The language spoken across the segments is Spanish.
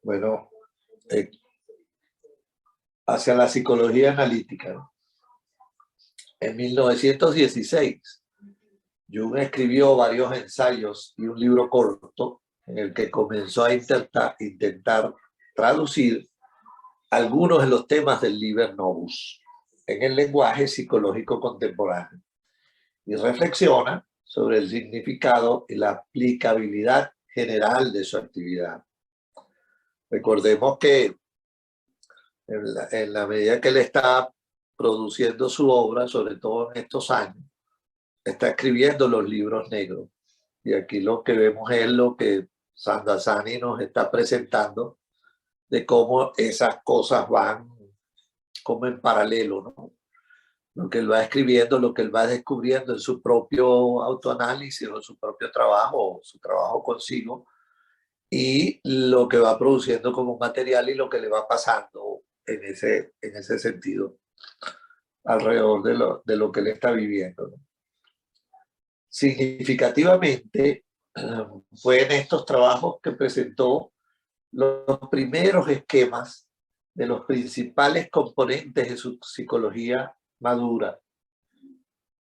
bueno, eh, hacia la psicología analítica, ¿no? En 1916, Jung escribió varios ensayos y un libro corto en el que comenzó a intentar traducir algunos de los temas del Liber Novus en el lenguaje psicológico contemporáneo y reflexiona sobre el significado y la aplicabilidad general de su actividad. Recordemos que en la medida que él está produciendo su obra, sobre todo en estos años, está escribiendo los libros negros. Y aquí lo que vemos es lo que Sandasani nos está presentando de cómo esas cosas van como en paralelo, ¿no? Lo que él va escribiendo, lo que él va descubriendo en su propio autoanálisis o su propio trabajo, o su trabajo consigo, y lo que va produciendo como material y lo que le va pasando en ese sentido alrededor de lo que él está viviendo, ¿no? Significativamente, fue en estos trabajos que presentó los primeros esquemas de los principales componentes de su psicología madura.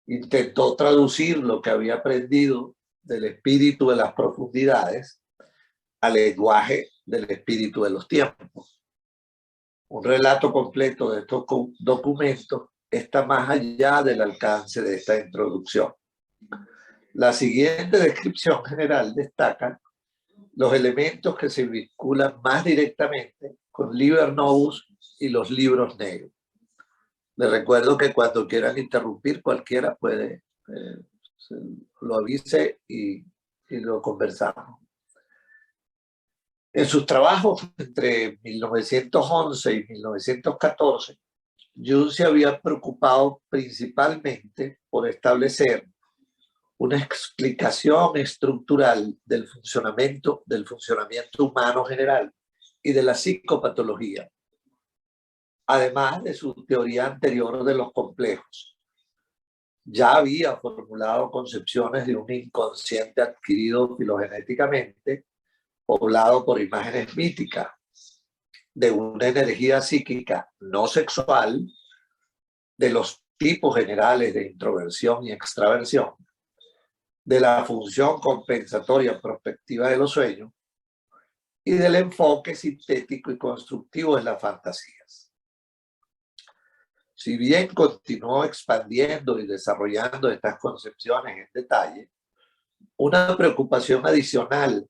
Intentó traducir lo que había aprendido del espíritu de las profundidades al lenguaje del espíritu de los tiempos. Un relato completo de estos documentos está más allá del alcance de esta introducción. La siguiente descripción general destaca los elementos que se vinculan más directamente con Liber Novus y los libros negros. Les recuerdo que cuando quieran interrumpir, cualquiera puede, lo avise y lo conversamos. En sus trabajos entre 1911 y 1914, Jung se había preocupado principalmente por establecer una explicación estructural del funcionamiento humano general y de la psicopatología, además de su teoría anterior de los complejos. Ya había formulado concepciones de un inconsciente adquirido filogenéticamente, poblado por imágenes míticas, de una energía psíquica no sexual, de los tipos generales de introversión y extraversión, de la función compensatoria prospectiva de los sueños y del enfoque sintético y constructivo de las fantasías. Si bien continuó expandiendo y desarrollando estas concepciones en detalle, una preocupación adicional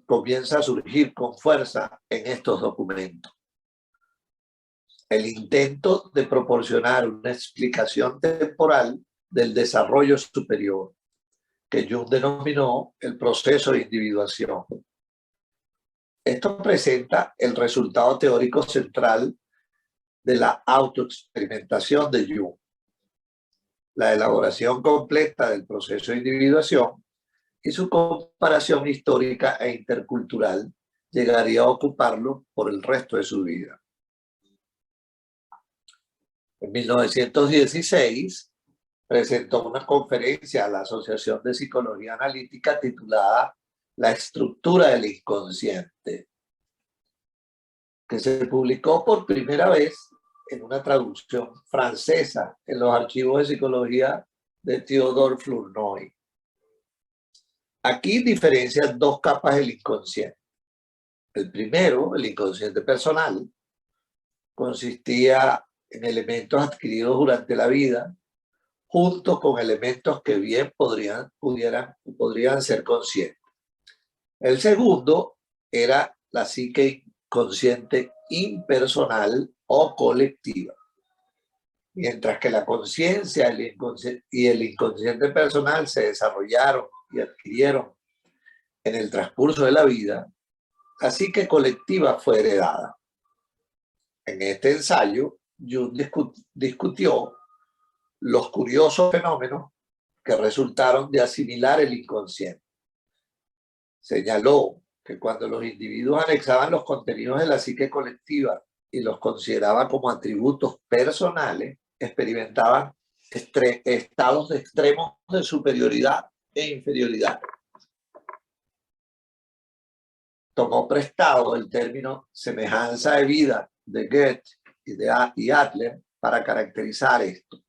comienza a surgir con fuerza en estos documentos. El intento de proporcionar una explicación temporal del desarrollo superior, que Jung denominó el proceso de individuación. Esto presenta el resultado teórico central de la autoexperimentación de Jung. La elaboración completa del proceso de individuación y su comparación histórica e intercultural llegaría a ocuparlo por el resto de su vida. En 1916 presentó una conferencia a la Asociación de Psicología Analítica titulada La estructura del inconsciente, que se publicó por primera vez en una traducción francesa en los archivos de psicología de Théodore Flournoy. Aquí diferencian dos capas del inconsciente. El primero, el inconsciente personal, consistía en elementos adquiridos durante la vida, junto con elementos que bien podrían ser conscientes. El segundo era la psique inconsciente impersonal o colectiva. Mientras que la conciencia y el inconsciente personal se desarrollaron y adquirieron en el transcurso de la vida, la psique colectiva fue heredada. En este ensayo, Jung discutió los curiosos fenómenos que resultaron de asimilar el inconsciente. Señaló que cuando los individuos anexaban los contenidos de la psique colectiva y los consideraban como atributos personales, experimentaban estados de extremos de superioridad e inferioridad. tomó prestado el término semejanza de vida de Goethe y Adler para caracterizar esto.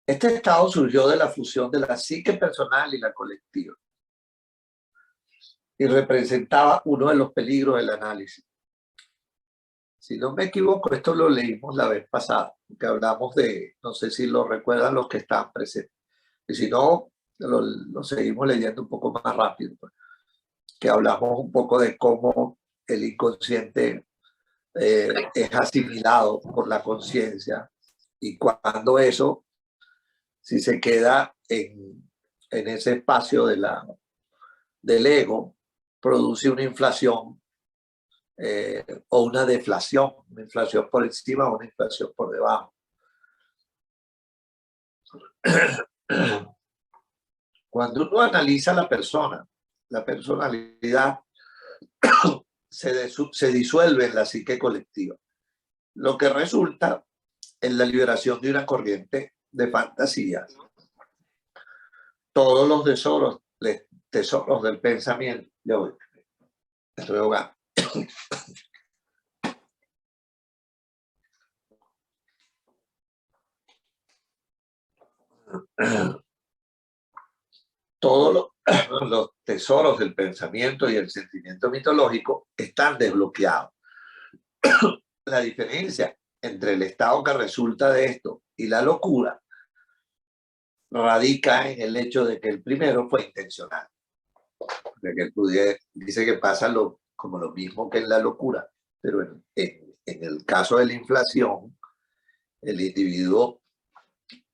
Este estado surgió de la fusión de la psique personal y la colectiva y representaba uno de los peligros del análisis. Si no me equivoco, esto lo leímos la vez pasada, que hablamos de, no sé si lo recuerdan los que están presentes, y si no, lo seguimos leyendo un poco más rápido, que hablamos un poco de cómo el inconsciente es asimilado por la conciencia y cuando eso, si se queda en ese espacio del ego, produce una inflación o una deflación, una inflación por encima o una inflación por debajo. Cuando uno analiza a la persona, la personalidad se disuelve en la psique colectiva, lo que resulta en la liberación de una corriente de fantasía. Todos los tesoros del pensamiento. Ya voy, estoy ahogando. Todos los tesoros del pensamiento y el sentimiento mitológico están desbloqueados. La diferencia entre el estado que resulta de esto y la locura radica en el hecho de que el primero fue intencional. De que dice que pasa como lo mismo que en la locura, pero en el caso de la inflación, el individuo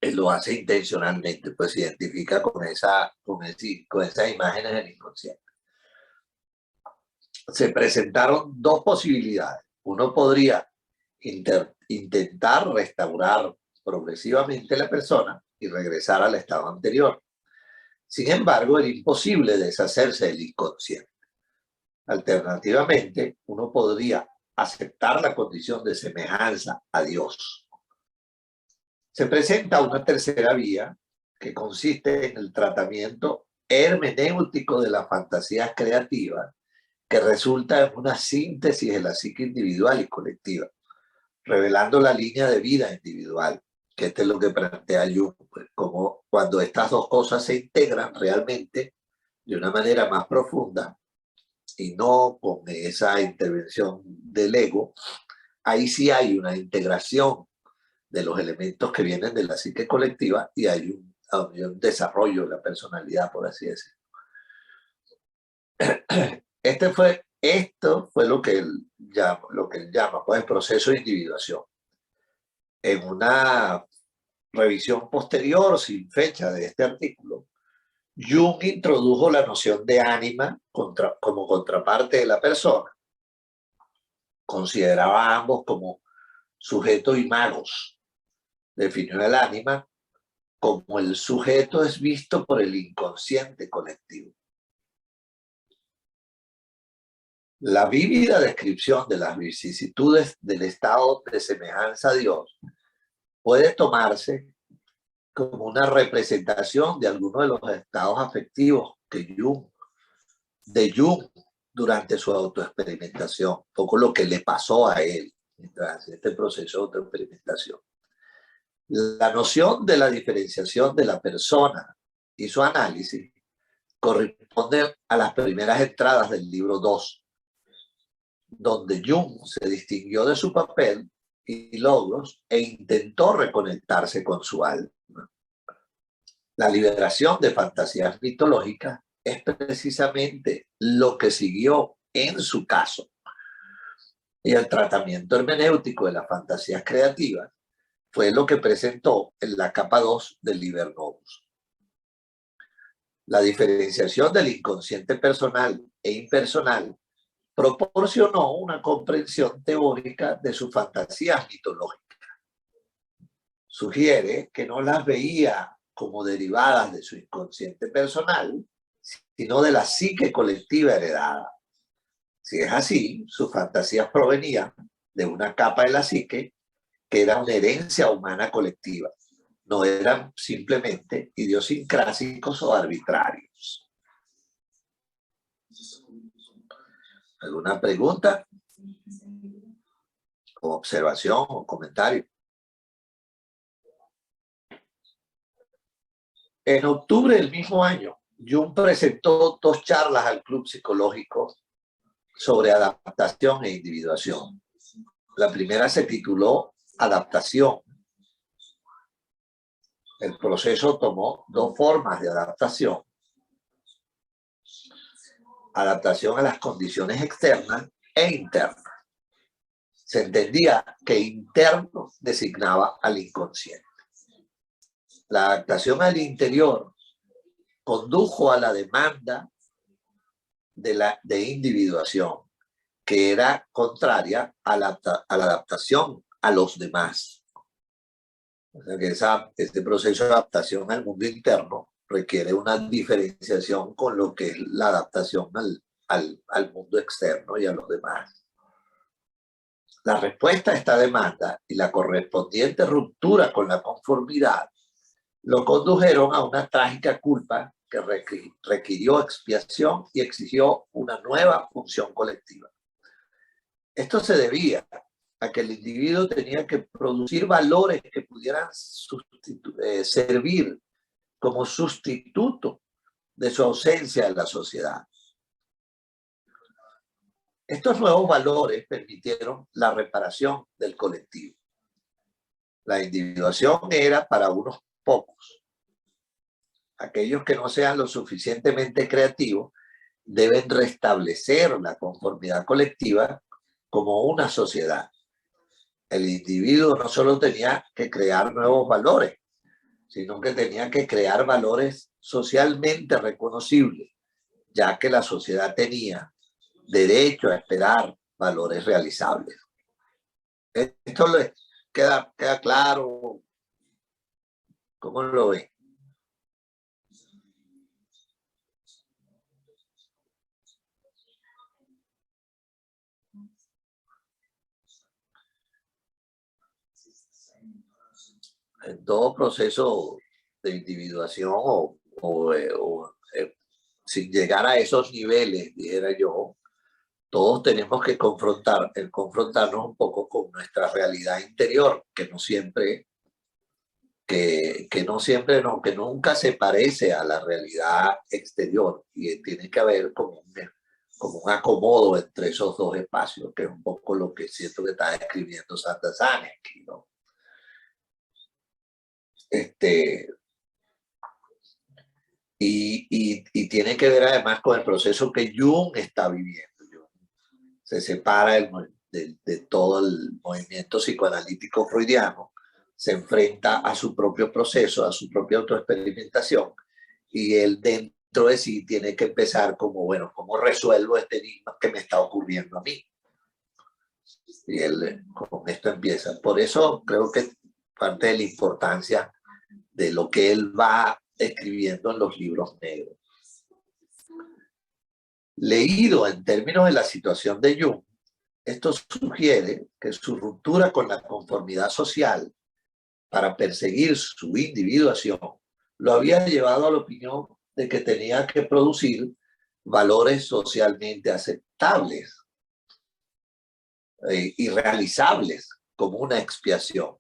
lo hace intencionalmente, pues se identifica con esas imágenes del inconsciente. Se presentaron dos posibilidades. Uno podría intentar restaurar progresivamente la persona y regresar al estado anterior. Sin embargo, era imposible deshacerse del inconsciente. Alternativamente, uno podría aceptar la condición de semejanza a Dios. Se presenta una tercera vía que consiste en el tratamiento hermenéutico de las fantasías creativas, que resulta en una síntesis de la psique individual y colectiva, revelando la línea de vida individual, que esto es lo que plantea Jung, pues, como cuando estas dos cosas se integran realmente de una manera más profunda y no con esa intervención del ego, ahí sí hay una integración de los elementos que vienen de la psique colectiva y hay un desarrollo de la personalidad, por así decirlo. Esto fue lo que él llama pues, el proceso de individuación. En una revisión posterior, sin fecha de este artículo, Jung introdujo la noción de ánima como contraparte de la persona. Consideraba a ambos como sujetos y magos. Definió el ánima como el sujeto es visto por el inconsciente colectivo. La vívida descripción de las vicisitudes del estado de semejanza a Dios puede tomarse como una representación de algunos de los estados afectivos de Jung durante su autoexperimentación, un poco lo que le pasó a él mientras este proceso de autoexperimentación. La noción de la diferenciación de la persona y su análisis corresponde a las primeras entradas del libro 2, donde Jung se distinguió de su papel y logros e intentó reconectarse con su alma. La liberación de fantasías mitológicas es precisamente lo que siguió en su caso. Y el tratamiento hermenéutico de las fantasías creativas fue lo que presentó en la capa 2 del Liber Novus. La diferenciación del inconsciente personal e impersonal proporcionó una comprensión teórica de sus fantasías mitológicas. Sugiere que no las veía como derivadas de su inconsciente personal, sino de la psique colectiva heredada. Si es así, sus fantasías provenían de una capa de la psique que era una herencia humana colectiva. No eran simplemente idiosincrásicos o arbitrarios. ¿Alguna pregunta? ¿O observación o comentario? En octubre del mismo año, Jung presentó 2 charlas al Club Psicológico sobre adaptación e individuación. La primera se tituló Adaptación. El proceso tomó 2 formas de adaptación. Adaptación a las condiciones externas e internas. Se entendía que interno designaba al inconsciente. La adaptación al interior condujo a la demanda de individuación, que era contraria a la adaptación a los demás. O sea que este proceso de adaptación al mundo interno requiere una diferenciación con lo que es la adaptación al mundo externo y a los demás. La respuesta a esta demanda y la correspondiente ruptura con la conformidad lo condujeron a una trágica culpa que requirió expiación y exigió una nueva función colectiva. Esto se debía a que el individuo tenía que producir valores que pudieran servir como sustituto de su ausencia en la sociedad. Estos nuevos valores permitieron la reparación del colectivo. La individuación era para unos pocos. Aquellos que no sean lo suficientemente creativos deben restablecer la conformidad colectiva como una sociedad. El individuo no solo tenía que crear nuevos valores, sino que tenía que crear valores socialmente reconocibles, ya que la sociedad tenía derecho a esperar valores realizables. Esto le queda claro. ¿Cómo lo ve? En todo proceso de individuación sin llegar a esos niveles, dijera yo, todos tenemos que confrontarnos un poco con nuestra realidad interior, que nunca se parece a la realidad exterior, y tiene que haber como un acomodo entre esos 2 espacios, que es un poco lo que siento que está escribiendo Sandazani aquí, ¿no? Y tiene que ver además con el proceso que Jung está viviendo. Jung se separa de todo el movimiento psicoanalítico freudiano, se enfrenta a su propio proceso, a su propia autoexperimentación, y él dentro de sí tiene que empezar como, bueno, ¿cómo resuelvo este enigma que me está ocurriendo a mí? Y él con esto empieza. Por eso creo que parte de la importancia de lo que él va escribiendo en los libros negros. Leído en términos de la situación de Jung, esto sugiere que su ruptura con la conformidad social para perseguir su individuación lo había llevado a la opinión de que tenía que producir valores socialmente aceptables y realizables como una expiación.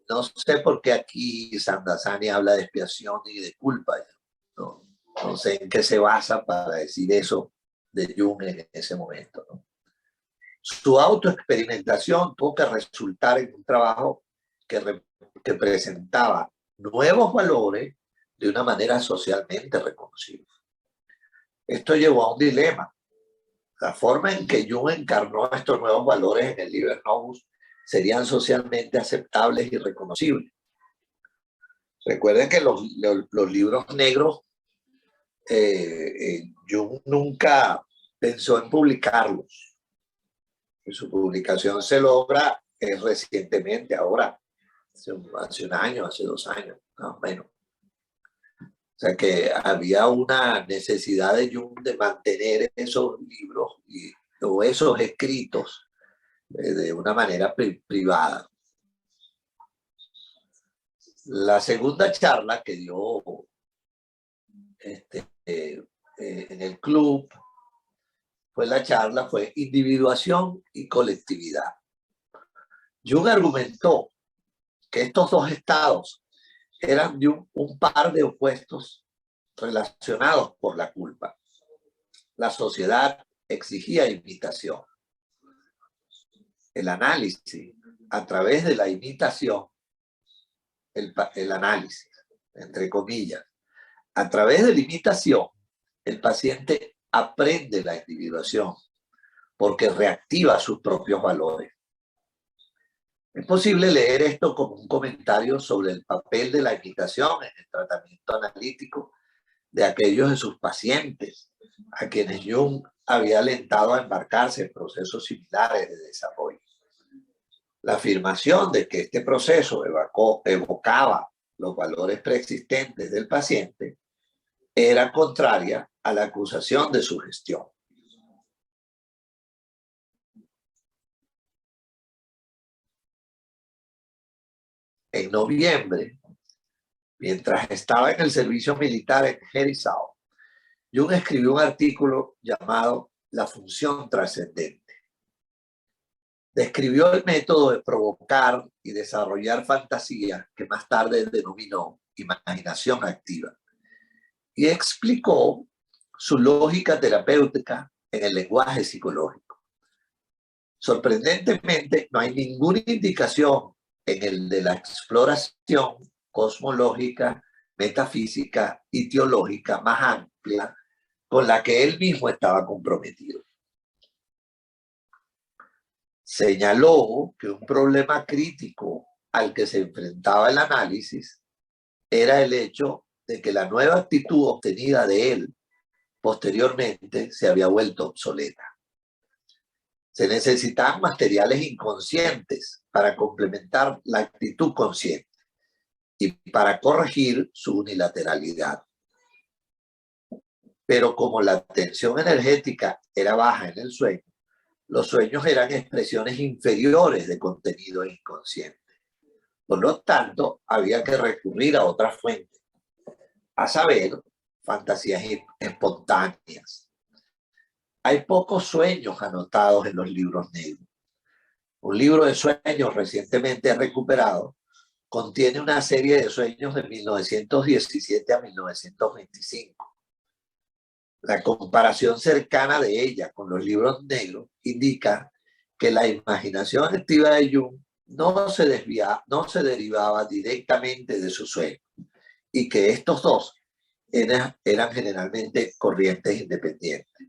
No sé por qué aquí Sandazani habla de expiación y de culpa. No sé en qué se basa para decir eso de Jung en ese momento, ¿no? Su autoexperimentación tuvo que resultar en un trabajo que presentaba nuevos valores de una manera socialmente reconocible. Esto llevó a un dilema. La forma en que Jung encarnó estos nuevos valores en el Liber Novus serían socialmente aceptables y reconocibles. Recuerden que los libros negros, Jung nunca pensó en publicarlos. Y su publicación se logra recientemente, ahora, hace un año, hace 2 años, más o menos. O sea que había una necesidad de Jung de mantener esos libros o esos escritos de una manera privada. La segunda charla que dio en el club la charla fue individuación y colectividad. Jung argumentó que estos dos estados eran de un par de opuestos relacionados por la culpa. La sociedad exigía imitación. El análisis, a través de la imitación, el análisis, entre comillas, a través de la imitación, el paciente aprende la individuación porque reactiva sus propios valores. Es posible leer esto como un comentario sobre el papel de la imitación en el tratamiento analítico de aquellos de sus pacientes, a quienes Jung había alentado a embarcarse en procesos similares de desarrollo. La afirmación de que este proceso evocaba los valores preexistentes del paciente era contraria a la acusación de sugestión. En noviembre, mientras estaba en el servicio militar en Herisau, Jung escribió un artículo llamado La función trascendente. Describió el método de provocar y desarrollar fantasía que más tarde denominó imaginación activa y explicó su lógica terapéutica en el lenguaje psicológico. Sorprendentemente, no hay ninguna indicación en el de la exploración cosmológica, metafísica y teológica más amplia con la que él mismo estaba comprometido. Señaló que un problema crítico al que se enfrentaba el análisis era el hecho de que la nueva actitud obtenida de él posteriormente se había vuelto obsoleta. Se necesitaban materiales inconscientes para complementar la actitud consciente y para corregir su unilateralidad. Pero como la tensión energética era baja en el sueño, los sueños eran expresiones inferiores de contenido inconsciente. Por lo tanto, había que recurrir a otra fuente, a saber, fantasías espontáneas. Hay pocos sueños anotados en los libros negros. Un libro de sueños recientemente recuperado contiene una serie de sueños de 1917 a 1925. La comparación cercana de ella con los libros negros indica que la imaginación activa de Jung no se derivaba directamente de su sueño y que estos dos eran generalmente corrientes independientes.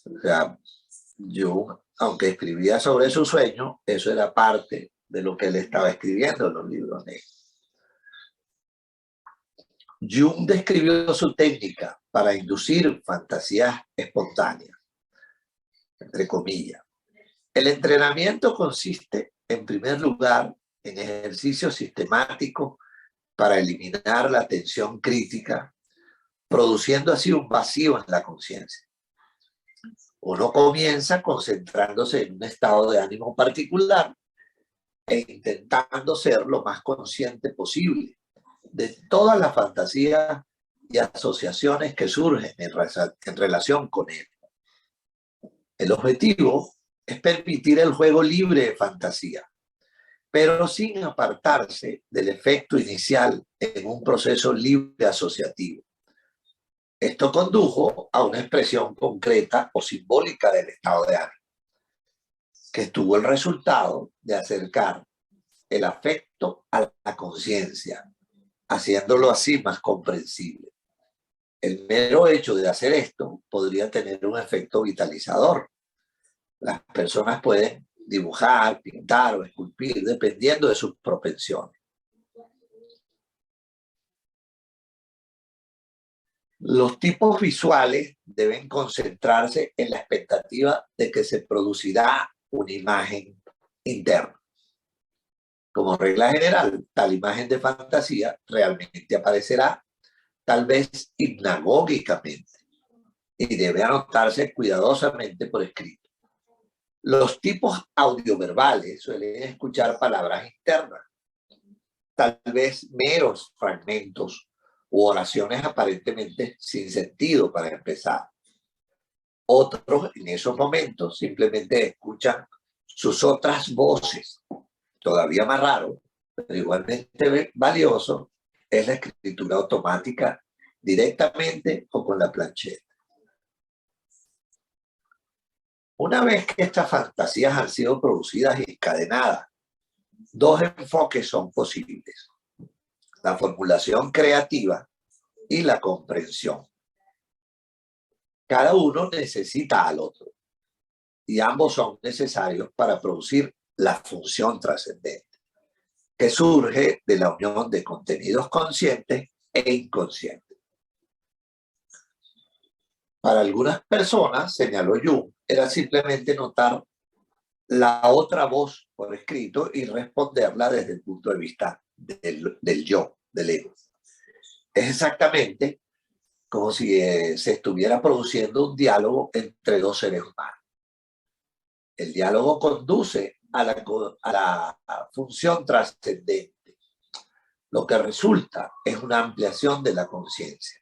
O sea, Jung, aunque escribía sobre su sueño, eso era parte de lo que él estaba escribiendo en los libros negros. Jung describió su técnica para inducir fantasías espontáneas, entre comillas. El entrenamiento consiste, en primer lugar, en ejercicios sistemáticos para eliminar la tensión crítica, produciendo así un vacío en la conciencia. Uno comienza concentrándose en un estado de ánimo particular e intentando ser lo más consciente posible de todas las fantasías y asociaciones que surgen en relación con él. El objetivo es permitir el juego libre de fantasía, pero sin apartarse del efecto inicial en un proceso libre asociativo. Esto condujo a una expresión concreta o simbólica del estado de ánimo, que tuvo el resultado de acercar el afecto a la conciencia, haciéndolo así más comprensible. El mero hecho de hacer esto podría tener un efecto vitalizador. Las personas pueden dibujar, pintar o esculpir, dependiendo de sus propensiones. Los tipos visuales deben concentrarse en la expectativa de que se producirá una imagen interna. Como regla general, tal imagen de fantasía realmente aparecerá, tal vez hipnagógicamente, y debe anotarse cuidadosamente por escrito. Los tipos audioverbales suelen escuchar palabras internas, tal vez meros fragmentos u oraciones aparentemente sin sentido para empezar. Otros en esos momentos simplemente escuchan sus otras voces. Todavía más raro, pero igualmente valioso, es la escritura automática directamente o con la plancheta. Una vez que estas fantasías han sido producidas y encadenadas, dos enfoques son posibles: la formulación creativa y la comprensión. Cada uno necesita al otro y ambos son necesarios para producir la función trascendente, que surge de la unión de contenidos conscientes e inconscientes. Para algunas personas, señaló Jung, era simplemente notar la otra voz por escrito y responderla desde el punto de vista del yo, del ego. Es exactamente como si se estuviera produciendo un diálogo entre dos seres humanos. El diálogo conduce a la función trascendente. Lo que resulta es una ampliación de la conciencia.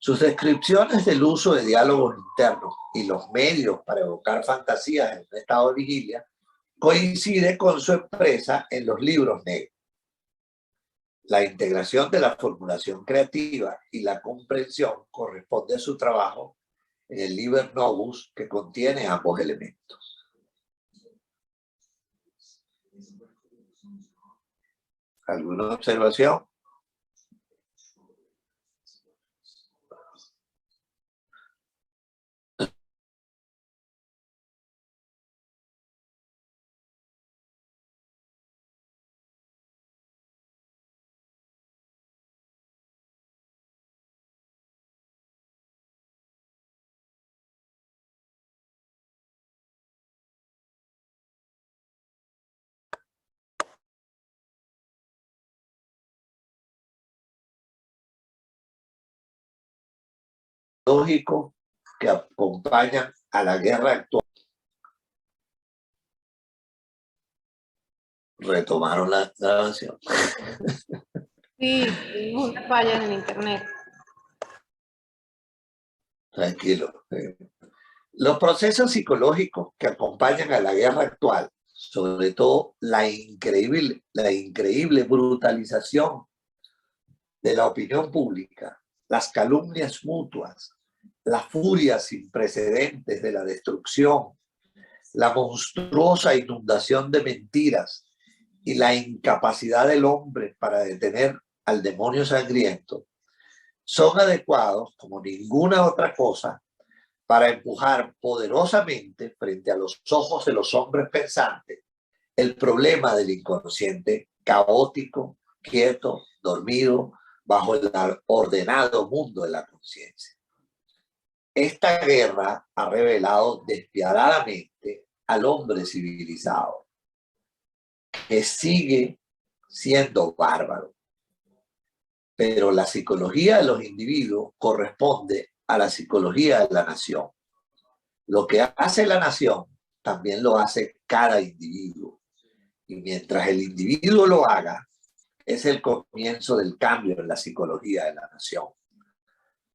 Sus descripciones del uso de diálogos internos y los medios para evocar fantasías en un estado de vigilia coincide con su expresa en los libros negros. La integración de la formulación creativa y la comprensión corresponde a su trabajo en el Liber Novus, que contiene ambos elementos. ¿Alguna observación? Lógico que acompañan a la guerra actual. Retomaron la grabación. Sí, tuvimos una falla en internet. Tranquilo. Los procesos psicológicos que acompañan a la guerra actual, sobre todo la increíble brutalización de la opinión pública, las calumnias mutuas, la furia sin precedentes de la destrucción, la monstruosa inundación de mentiras y la incapacidad del hombre para detener al demonio sangriento, son adecuados como ninguna otra cosa para empujar poderosamente frente a los ojos de los hombres pensantes el problema del inconsciente caótico, quieto, dormido, bajo el ordenado mundo de la conciencia. Esta guerra ha revelado despiadadamente al hombre civilizado, que sigue siendo bárbaro. Pero la psicología de los individuos corresponde a la psicología de la nación. Lo que hace la nación también lo hace cada individuo. Y mientras el individuo lo haga, es el comienzo del cambio en la psicología de la nación.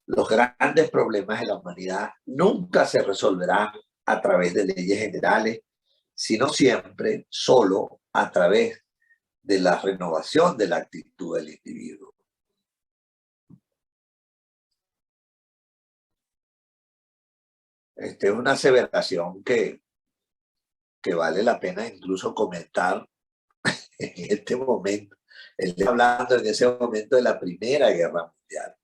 Los grandes problemas de la humanidad nunca se resolverán a través de leyes generales, sino siempre solo a través de la renovación de la actitud del individuo. Esta es una aseveración que vale la pena incluso comentar en este momento. Él está hablando en ese momento de la Primera Guerra Mundial.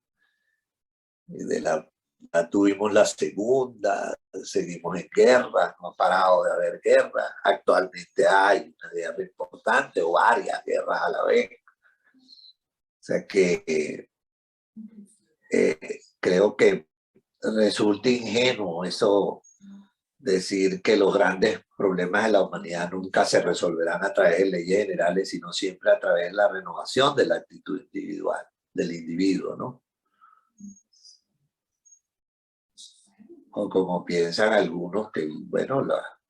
Tuvimos la segunda, seguimos en guerra, no ha parado de haber guerra. Actualmente hay una guerra importante o varias guerras a la vez. O sea que creo que resulta ingenuo eso, decir que los grandes problemas de la humanidad nunca se resolverán a través de leyes generales, sino siempre a través de la renovación de la actitud individual, del individuo, ¿no? O como piensan algunos que, bueno,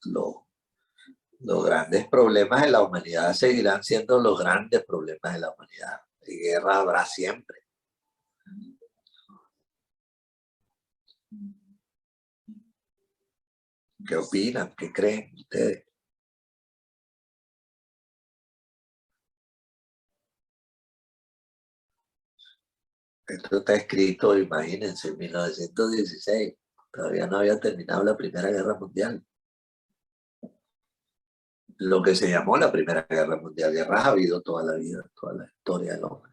los grandes problemas de la humanidad seguirán siendo los grandes problemas de la humanidad. Y guerra habrá siempre. ¿Qué opinan? ¿Qué creen ustedes? Esto está escrito, imagínense, en 1916. Todavía no había terminado la Primera Guerra Mundial. Lo que se llamó la Primera Guerra Mundial. Guerras ha habido toda la vida, toda la historia del hombre.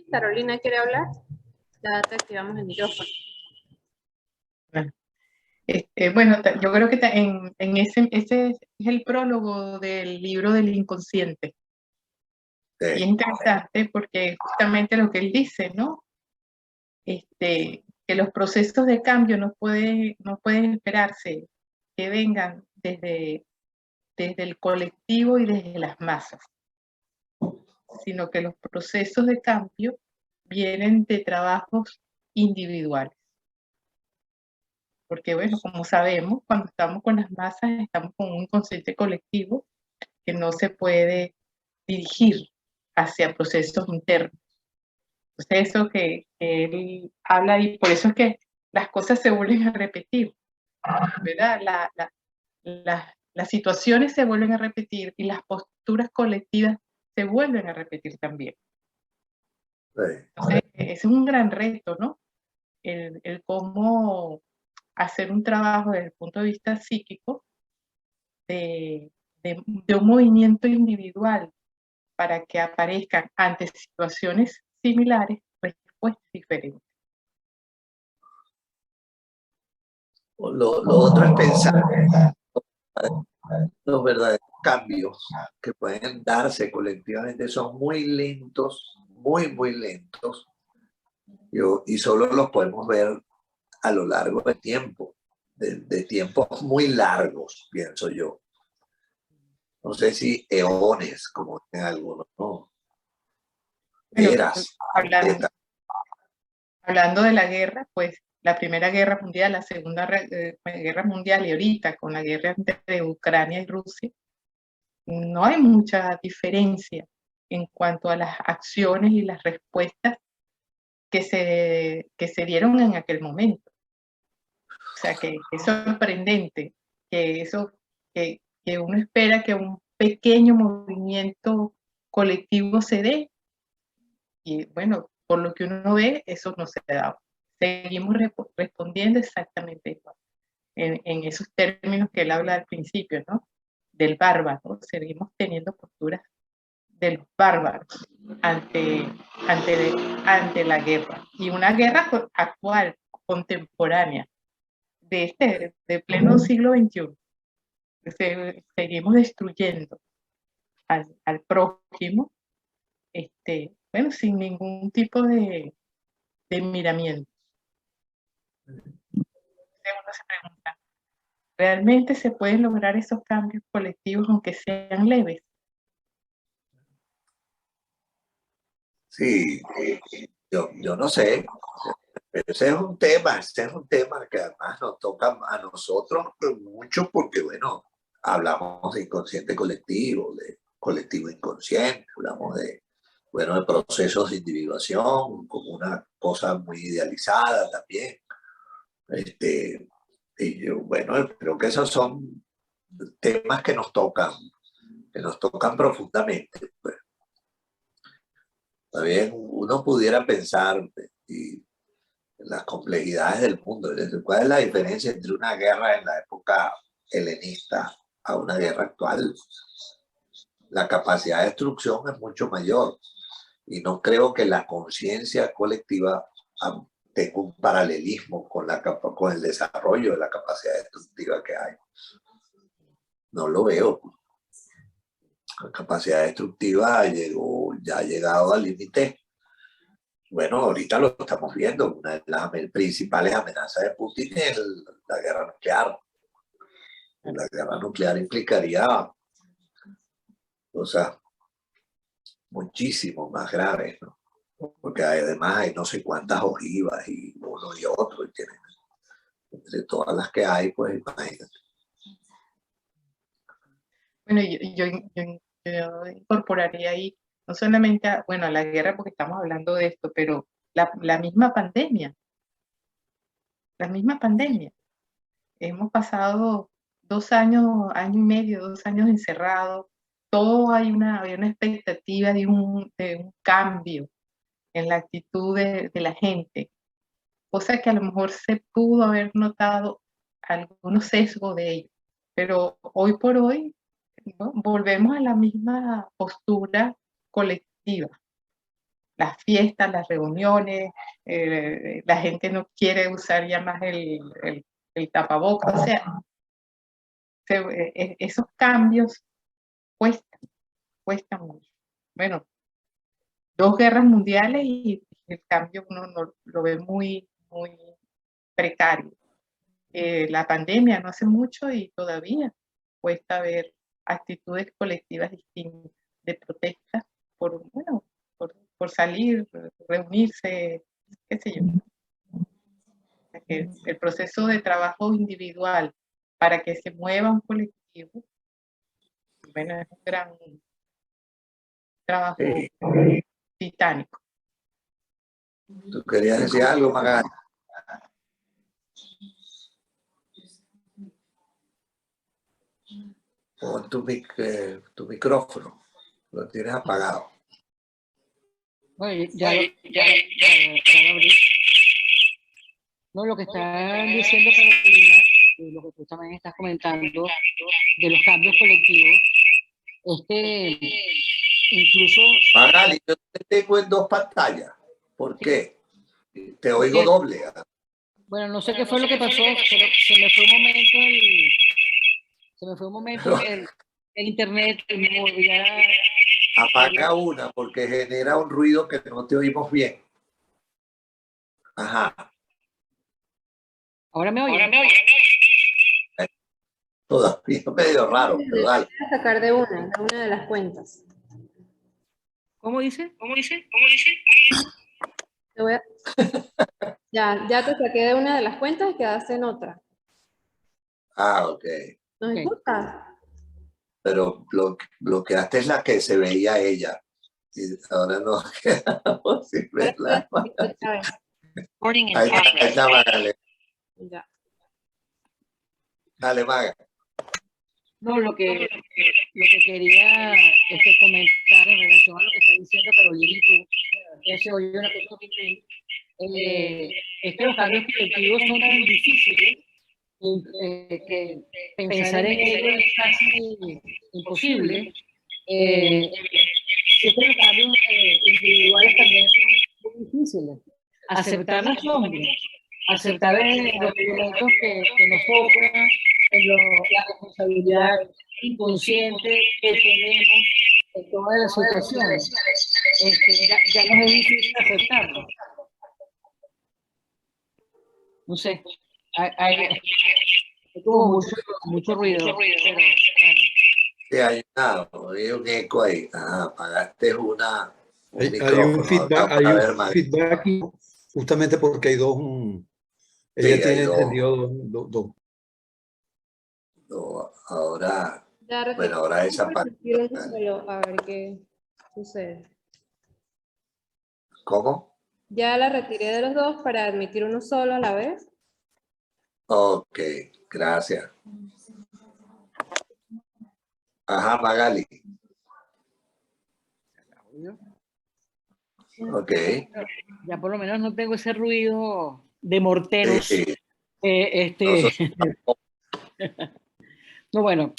Carolina quiere hablar. Ya te activamos el micrófono. Bueno, yo creo que en ese es el prólogo del libro del inconsciente. Y es interesante porque justamente lo que él dice, ¿no? Que los procesos de cambio no pueden esperarse que vengan desde el colectivo y desde las masas, sino que los procesos de cambio vienen de trabajos individuales. Porque, bueno, como sabemos, cuando estamos con las masas, estamos con un inconsciente colectivo que no se puede dirigir hacia procesos internos. Entonces, eso que él habla, y por eso es que las cosas se vuelven a repetir, ¿verdad? Las situaciones se vuelven a repetir y las posturas colectivas se vuelven a repetir también. Entonces, ese es un gran reto, ¿no? El cómo hacer un trabajo desde el punto de vista psíquico de un movimiento individual para que aparezcan ante situaciones similares respuestas diferentes. Lo otro es pensar los verdaderos cambios que pueden darse colectivamente son muy lentos, muy lentos, y solo los podemos ver a lo largo del tiempo, de tiempos muy largos, pienso yo. No sé si eones, como en algunos, ¿no? Eras. Hablando de la guerra, pues la Primera Guerra Mundial, la Segunda Guerra Mundial y ahorita con la guerra entre Ucrania y Rusia, no hay mucha diferencia en cuanto a las acciones y las respuestas que se dieron en aquel momento. O sea, que es sorprendente que uno espera que un pequeño movimiento colectivo se dé. Y bueno, por lo que uno ve, eso no se da. Seguimos respondiendo exactamente igual. En esos términos que él habla al principio, ¿no? Del bárbaro. Seguimos teniendo posturas de los bárbaros ante la guerra. Y una guerra actual, contemporánea, de pleno siglo XXI. Seguimos destruyendo al prójimo, bueno, sin ningún tipo de miramiento. Uno se pregunta, ¿realmente se pueden lograr esos cambios colectivos aunque sean leves? Sí, yo no sé. Ese es un tema que además nos toca a nosotros mucho porque, bueno, hablamos de inconsciente colectivo, de colectivo inconsciente, hablamos de, bueno, de procesos de individuación como una cosa muy idealizada también. Y yo, bueno, creo que esos son temas que nos tocan profundamente. Pues. También uno pudiera pensar y las complejidades del mundo. ¿Cuál es la diferencia entre una guerra en la época helenista a una guerra actual? La capacidad de destrucción es mucho mayor y no creo que la conciencia colectiva tenga un paralelismo con el desarrollo de la capacidad destructiva que hay. No lo veo. La capacidad destructiva ya ha llegado al límite. Bueno, ahorita lo estamos viendo. Una de las principales amenazas de Putin es la guerra nuclear. La guerra nuclear implicaría cosas muchísimo más graves, ¿no? Porque además hay no sé cuántas ojivas y uno y otro, y tienen, entre todas las que hay, pues imagínate. Bueno, yo incorporaría ahí no solamente a la guerra, porque estamos hablando de esto, pero la misma pandemia. la misma pandemia. Hemos pasado 2 años, año y medio, 2 años encerrados. Todo hay una expectativa de un cambio en la actitud de la gente, cosa que a lo mejor se pudo haber notado algunos sesgos de ello, pero hoy por hoy, ¿no?, volvemos a la misma postura colectiva. Las fiestas, las reuniones, la gente no quiere usar ya más el tapabocas, o sea, esos cambios cuestan mucho. Bueno, 2 guerras mundiales y el cambio uno no, lo ve muy, muy precario. La pandemia no hace mucho y todavía cuesta ver actitudes colectivas distintas de protesta por, bueno, por salir, reunirse, qué sé yo. El proceso de trabajo individual para que se mueva un colectivo, bueno, es un gran trabajo titánico. ¿Tú querías decir algo, Magali? Pon tu micrófono, lo tienes apagado. Oye, ya lo abrí. No, lo que está diciendo Carolina, lo que tú también estás comentando de los cambios colectivos, es que incluso... Magali, yo te tengo en 2 pantallas. ¿Por qué? Te oigo doble. Bueno, no sé qué fue lo que pasó, pero se me fue un momento el internet, el móvil. Apaga una porque genera un ruido que no te oímos bien. Ajá. ¿Ahora me oyen? Todavía medio raro, pero dale. Voy a sacar de una de las cuentas. ¿Cómo dice? Te voy a... ya te saqué de una de las cuentas y quedaste en otra. Ah, ok. ¿Nos Ok. escuchas? Pero bloqueaste la que se veía ella. Y ahora no quedamos sin verla. Ahí está, Magali. Ya. Dale, Maga. No, lo que quería comentar en relación a lo que está diciendo Carolina y tú, que se oye una cosa que es que los cambios colectivos son tan difíciles que pensar en ellos es casi imposible. Es que los cambios individuales también son muy difíciles. Aceptar la sombra, aceptar los elementos que nos sobran, la responsabilidad inconsciente que tenemos en todas las situaciones. Ya no es difícil aceptarlo. No sé, hay como mucho ruido, pero bueno. Sí, hay un eco ahí. Ah, apagaste un Hay micrófono. un feedback justamente porque hay dos. Ella Sí, tiene hay dos. entendido dos. No, ahora, Ya bueno, ahora esa parte. A ver qué sucede. ¿Cómo? Ya la retiré de los dos para admitir uno solo a la vez. Ok, gracias. Ajá, Magali. Ok. Ya por lo menos no tengo ese ruido de morteros. Sí. No, bueno,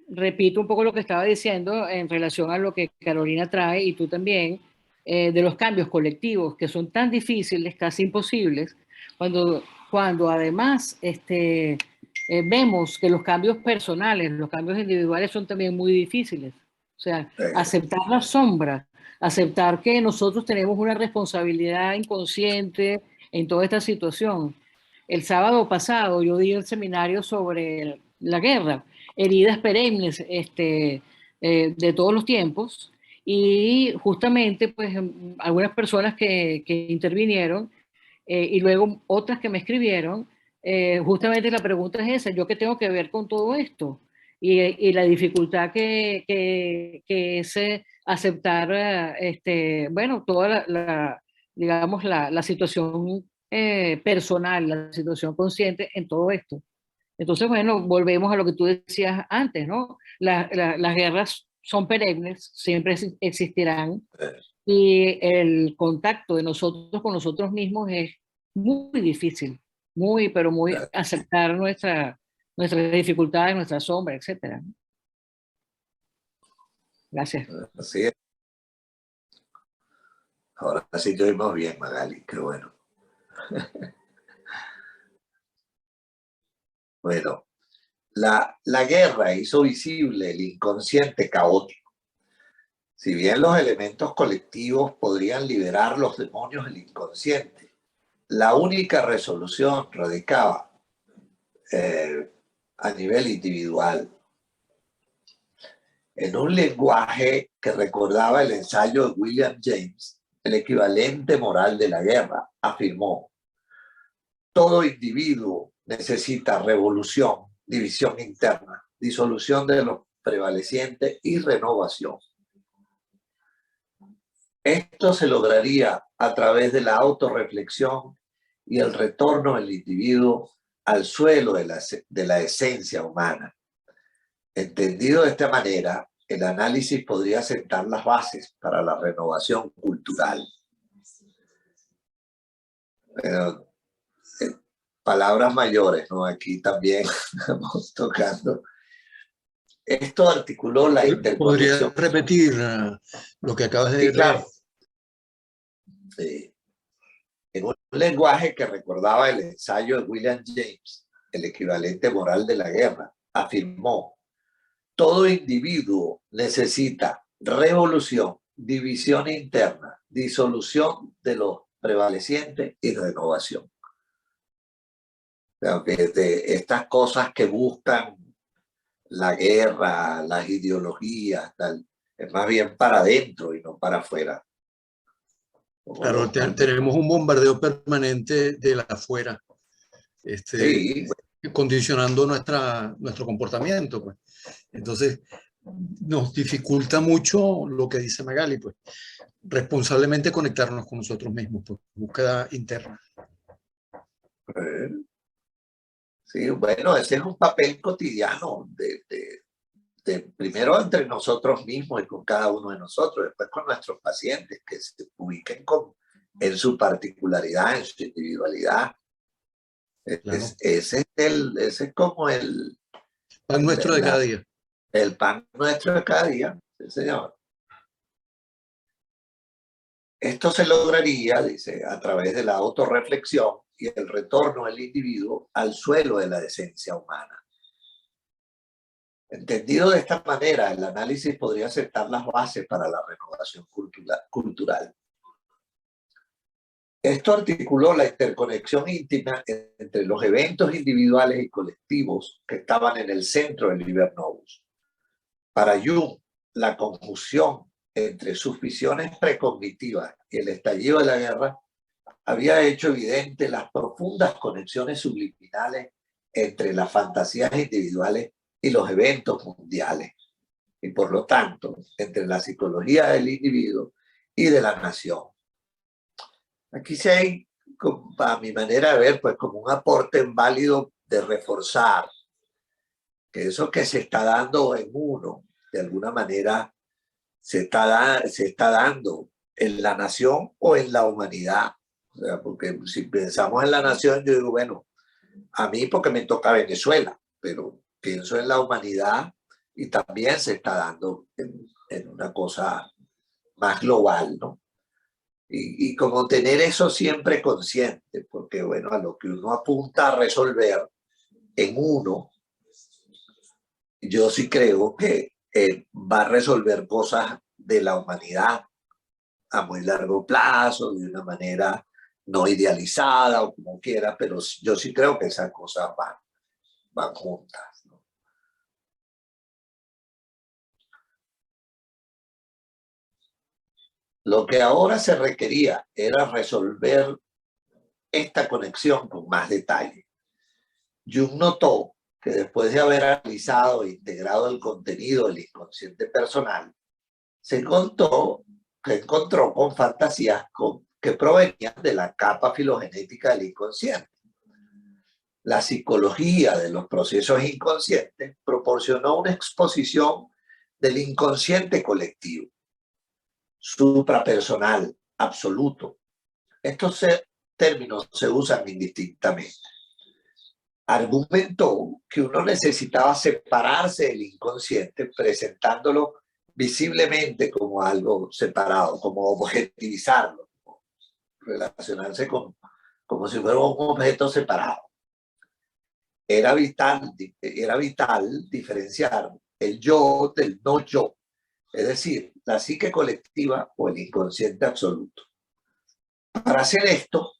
repito un poco lo que estaba diciendo en relación a lo que Carolina trae y tú también, de los cambios colectivos que son tan difíciles, casi imposibles, cuando además vemos que los cambios personales, los cambios individuales son también muy difíciles. O sea, aceptar la sombra, aceptar que nosotros tenemos una responsabilidad inconsciente en toda esta situación. El sábado pasado yo di el seminario sobre la guerra, heridas perennes de todos los tiempos, y justamente pues algunas personas que intervinieron y luego otras que me escribieron, justamente la pregunta es esa: ¿yo qué tengo que ver con todo esto? Y la dificultad que es aceptar, bueno, toda digamos, la situación personal, la situación consciente en todo esto. Entonces, bueno, volvemos a lo que tú decías antes, ¿no? Las guerras son perennes, siempre existirán, y el contacto de nosotros con nosotros mismos es muy difícil, muy, pero muy aceptar nuestras dificultades, nuestras sombras, etcétera. Gracias. Así es. Ahora sí te oímos bien, Magali, qué bueno. Bueno, la guerra hizo visible el inconsciente caótico. Si bien los elementos colectivos podrían liberar los demonios del inconsciente, la única resolución radicaba a nivel individual, en un lenguaje que recordaba el ensayo de William James, el equivalente moral de la guerra, afirmó: todo individuo necesita revolución, división interna, disolución de lo prevaleciente y renovación. Esto se lograría a través de la autorreflexión y el retorno del individuo al suelo de la esencia humana. Entendido de esta manera, el análisis podría sentar las bases para la renovación cultural. Pero, palabras mayores, ¿no? Aquí también estamos tocando. Esto articuló la interconexión. ¿Podría repetir lo que acabas de decir? Sí, claro. Sí. En un lenguaje que recordaba el ensayo de William James, el equivalente moral de la guerra, afirmó: todo individuo necesita revolución, división interna, disolución de lo prevaleciente y renovación. De estas cosas que buscan la guerra, las ideologías, tal, es más bien para adentro y no para afuera. Claro, tenemos un bombardeo permanente de la afuera, sí, condicionando nuestro comportamiento, pues. Entonces, nos dificulta mucho lo que dice Magali, pues, responsablemente conectarnos con nosotros mismos, pues, búsqueda interna. Sí, bueno, ese es un papel cotidiano primero entre nosotros mismos y con cada uno de nosotros, después con nuestros pacientes, que se ubiquen en su particularidad, en su individualidad. Claro. Ese es como el pan nuestro de cada día. El pan nuestro de cada día, sí, señor. Esto se lograría, dice, a través de la autorreflexión y el retorno del individuo al suelo de la esencia humana. Entendido de esta manera, el análisis podría sentar las bases para la renovación cultural. Esto articuló la interconexión íntima entre los eventos individuales y colectivos que estaban en el centro del Liber Novus. Para Jung, la conjunción entre sus visiones precognitivas y el estallido de la guerra había hecho evidente las profundas conexiones subliminales entre las fantasías individuales y los eventos mundiales, y por lo tanto, entre la psicología del individuo y de la nación. Aquí sí hay, a mi manera de ver, pues como un aporte válido de reforzar que eso que se está dando en uno, de alguna manera, se está dando en la nación o en la humanidad. O sea, porque si pensamos en la nación, yo digo, bueno, a mí porque me toca Venezuela, pero pienso en la humanidad y también se está dando en una cosa más global, ¿no? Y como tener eso siempre consciente, porque bueno, a lo que uno apunta a resolver en uno, yo sí creo que va a resolver cosas de la humanidad a muy largo plazo, de una manera no idealizada o como quiera, pero yo sí creo que esas cosas van juntas, ¿no? Lo que ahora se requería era resolver esta conexión con más detalle. Jung notó que después de haber analizado e integrado el contenido del inconsciente personal, se encontró con fantasías que provenían de la capa filogenética del inconsciente. La psicología de los procesos inconscientes proporcionó una exposición del inconsciente colectivo, suprapersonal, absoluto. Estos términos se usan indistintamente. Argumentó que uno necesitaba separarse del inconsciente presentándolo visiblemente como algo separado, como objetivizarlo, relacionarse como si fuera un objeto separado. Era vital diferenciar el yo del no yo, es decir, la psique colectiva o el inconsciente absoluto. Para hacer esto,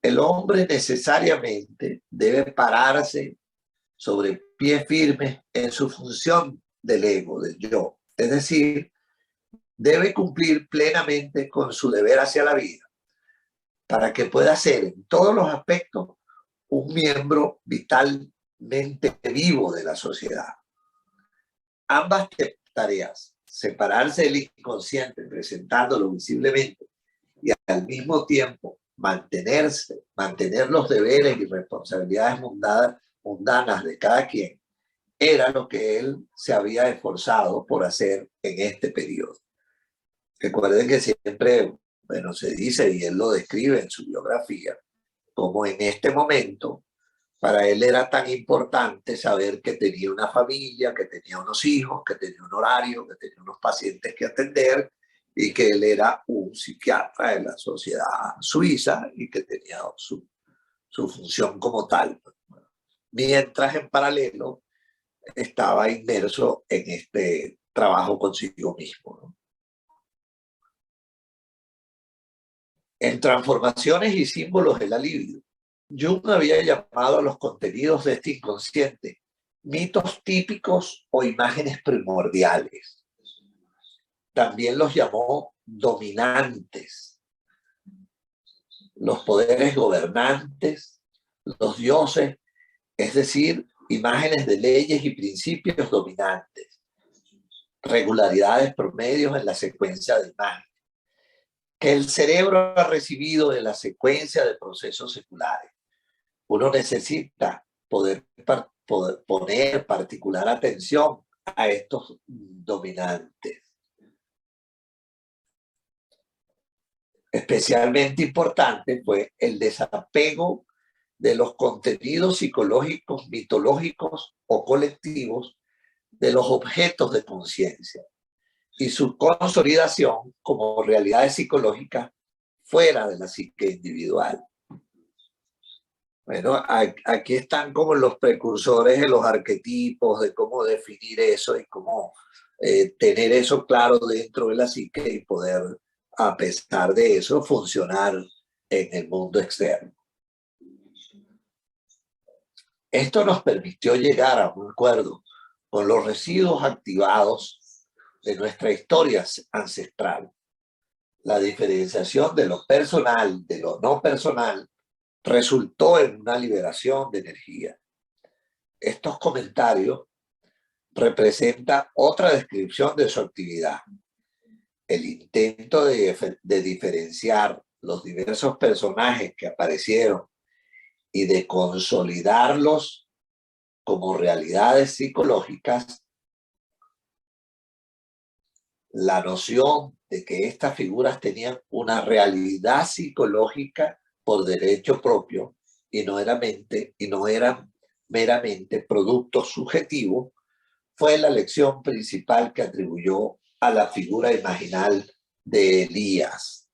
el hombre necesariamente debe pararse sobre pie firme en su función del ego, del yo. Es decir, debe cumplir plenamente con su deber hacia la vida para que pueda ser en todos los aspectos un miembro vitalmente vivo de la sociedad. Ambas tareas, separarse del inconsciente presentándolo visiblemente y al mismo tiempo mantener los deberes y responsabilidades mundanas de cada quien, era lo que él se había esforzado por hacer en este periodo. Recuerden que siempre, bueno, se dice, y él lo describe en su biografía, como en este momento, para él era tan importante saber que tenía una familia, que tenía unos hijos, que tenía un horario, que tenía unos pacientes que atender, y que él era un psiquiatra de la sociedad suiza y que tenía su función como tal. Mientras en paralelo estaba inmerso en este trabajo consigo mismo, ¿no? En Transformaciones y Símbolos de la Libido, Jung había llamado a los contenidos de este inconsciente mitos típicos o imágenes primordiales. También los llamó dominantes, los poderes gobernantes, los dioses, es decir, imágenes de leyes y principios dominantes, regularidades promedios en la secuencia de imágenes, que el cerebro ha recibido de la secuencia de procesos seculares. Uno necesita poder poner particular atención a estos dominantes. Especialmente importante fue el desapego de los contenidos psicológicos, mitológicos o colectivos de los objetos de conciencia y su consolidación como realidades psicológicas fuera de la psique individual. Bueno, aquí están como los precursores de los arquetipos, de cómo definir eso y cómo tener eso claro dentro de la psique y poder, a pesar de eso, funcionar en el mundo externo. Esto nos permitió llegar a un acuerdo con los residuos activados de nuestra historia ancestral. La diferenciación de lo personal de lo no personal resultó en una liberación de energía. Estos comentarios representan otra descripción de su actividad. El intento de diferenciar los diversos personajes que aparecieron y de consolidarlos como realidades psicológicas, la noción de que estas figuras tenían una realidad psicológica por derecho propio y no eran meramente productos subjetivos, fue la lección principal que atribuyó a la figura imaginal de Elías,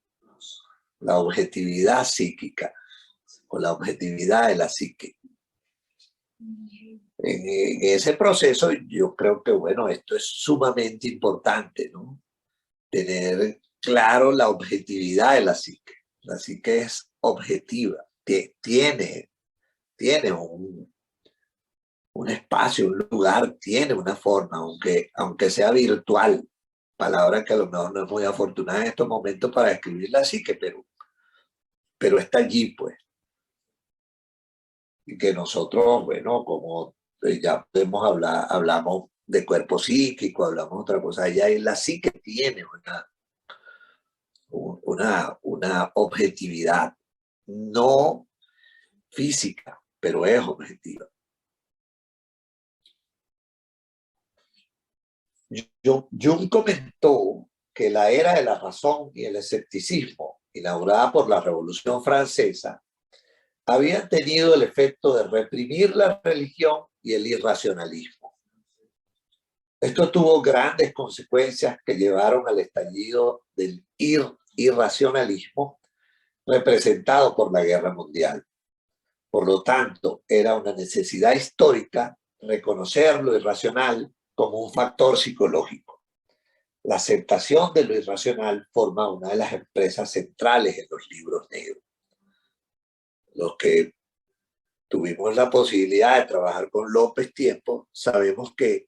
la objetividad psíquica o la objetividad de la psique. En ese proceso yo creo que, bueno, esto es sumamente importante, ¿no? Tener claro la objetividad de la psique. La psique es objetiva, tiene un espacio, un lugar, tiene una forma, aunque sea virtual, palabra que a lo mejor no es muy afortunada en estos momentos para describir la psique, pero está allí, pues. Y que nosotros, bueno, como ya podemos hablar, hablamos de cuerpo psíquico, hablamos de otra cosa, allá y la psique tiene una objetividad no física, pero es objetiva. Jung comentó que la era de la razón y el escepticismo, inaugurada por la Revolución Francesa, habían tenido el efecto de reprimir la religión y el irracionalismo. Esto tuvo grandes consecuencias que llevaron al estallido del irracionalismo representado por la Guerra Mundial. Por lo tanto, era una necesidad histórica reconocer lo irracional como un factor psicológico. La aceptación de lo irracional forma una de las empresas centrales en los libros negros. Los que tuvimos la posibilidad de trabajar con López tiempo, sabemos que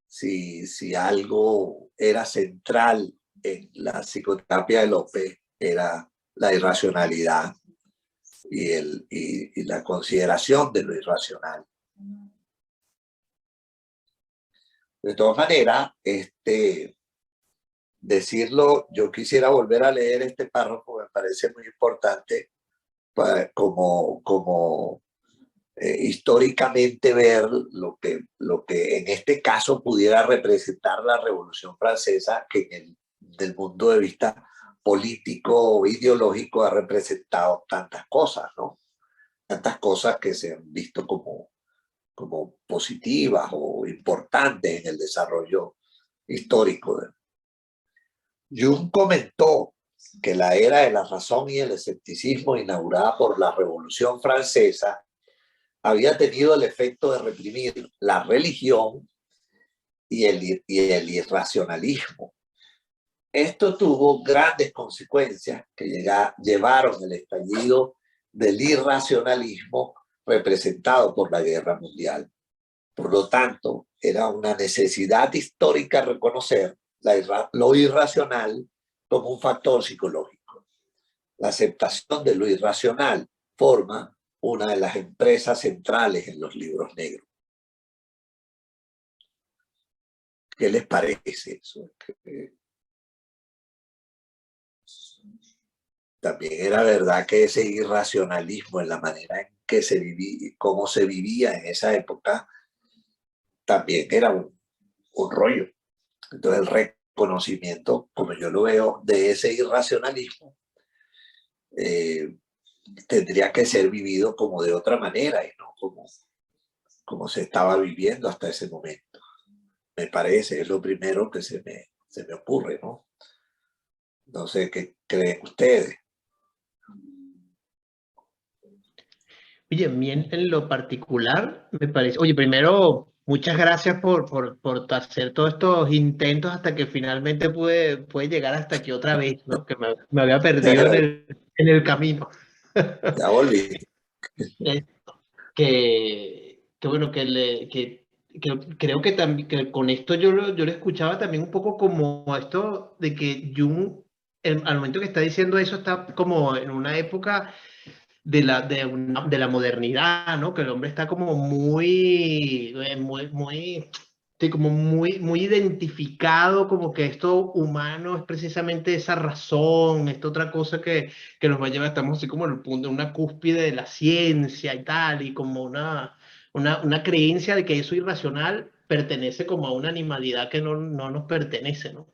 si algo era central en la psicoterapia de López, era la irracionalidad y la consideración de lo irracional. De todas maneras, decirlo, yo quisiera volver a leer este párrafo, me parece muy importante como históricamente ver lo que en este caso pudiera representar la Revolución Francesa, que del punto de vista político o ideológico ha representado tantas cosas, ¿no? Tantas cosas que se han visto como positivas o importantes en el desarrollo histórico. Jung comentó que la era de la razón y el escepticismo inaugurada por la Revolución Francesa había tenido el efecto de reprimir la religión y el irracionalismo. Esto tuvo grandes consecuencias que llevaron el estallido del irracionalismo representado por la Guerra Mundial. Por lo tanto, era una necesidad histórica reconocer lo irracional como un factor psicológico. La aceptación de lo irracional forma una de las empresas centrales en los libros negros. ¿Qué les parece eso? También era verdad que ese irracionalismo en la manera en que se vivía, cómo se vivía en esa época, también era un rollo. Entonces el reconocimiento, como yo lo veo, de ese irracionalismo tendría que ser vivido como de otra manera y no como se estaba viviendo hasta ese momento. Me parece, es lo primero que se me ocurre, ¿no? No sé qué creen ustedes. Oye, a mí en lo particular me parece, oye, primero, muchas gracias por hacer todos estos intentos hasta que finalmente pude llegar hasta aquí otra vez, ¿no? Que me había perdido en el camino. Ya volví. Que bueno, que creo que también que con esto yo lo escuchaba también un poco como esto de que Jung, al momento que está diciendo eso, está como en una época de la modernidad, ¿no? Que el hombre está como sí, como muy identificado, como que esto humano es precisamente esa razón, esta otra cosa que nos va a llevar, estamos así como en el punto, una cúspide de la ciencia y tal, y como una creencia de que eso irracional pertenece como a una animalidad que no nos pertenece, ¿no?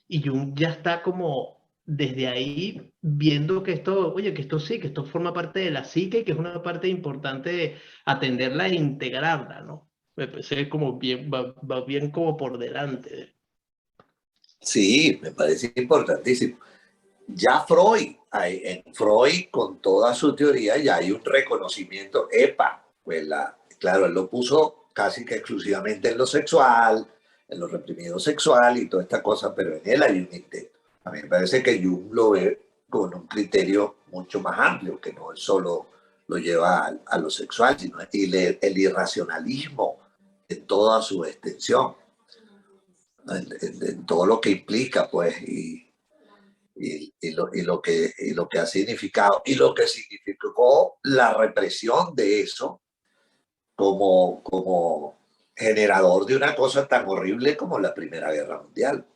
Y Jung ya está como desde ahí viendo que esto, oye, que esto sí, que esto forma parte de la psique y que es una parte importante atenderla e integrarla, ¿no? Me parece como bien, va bien como por delante. Sí, me parece importantísimo. Ya en Freud con toda su teoría ya hay un reconocimiento, pues claro, él lo puso casi que exclusivamente en lo sexual, en lo reprimido sexual y toda esta cosa, pero en él hay un intento. A mí me parece que Jung lo ve con un criterio mucho más amplio, que no solo lo lleva a lo sexual, sino el irracionalismo en toda su extensión, en todo lo que implica, pues, lo que ha significado y lo que significó la represión de eso como generador de una cosa tan horrible como la Primera Guerra Mundial.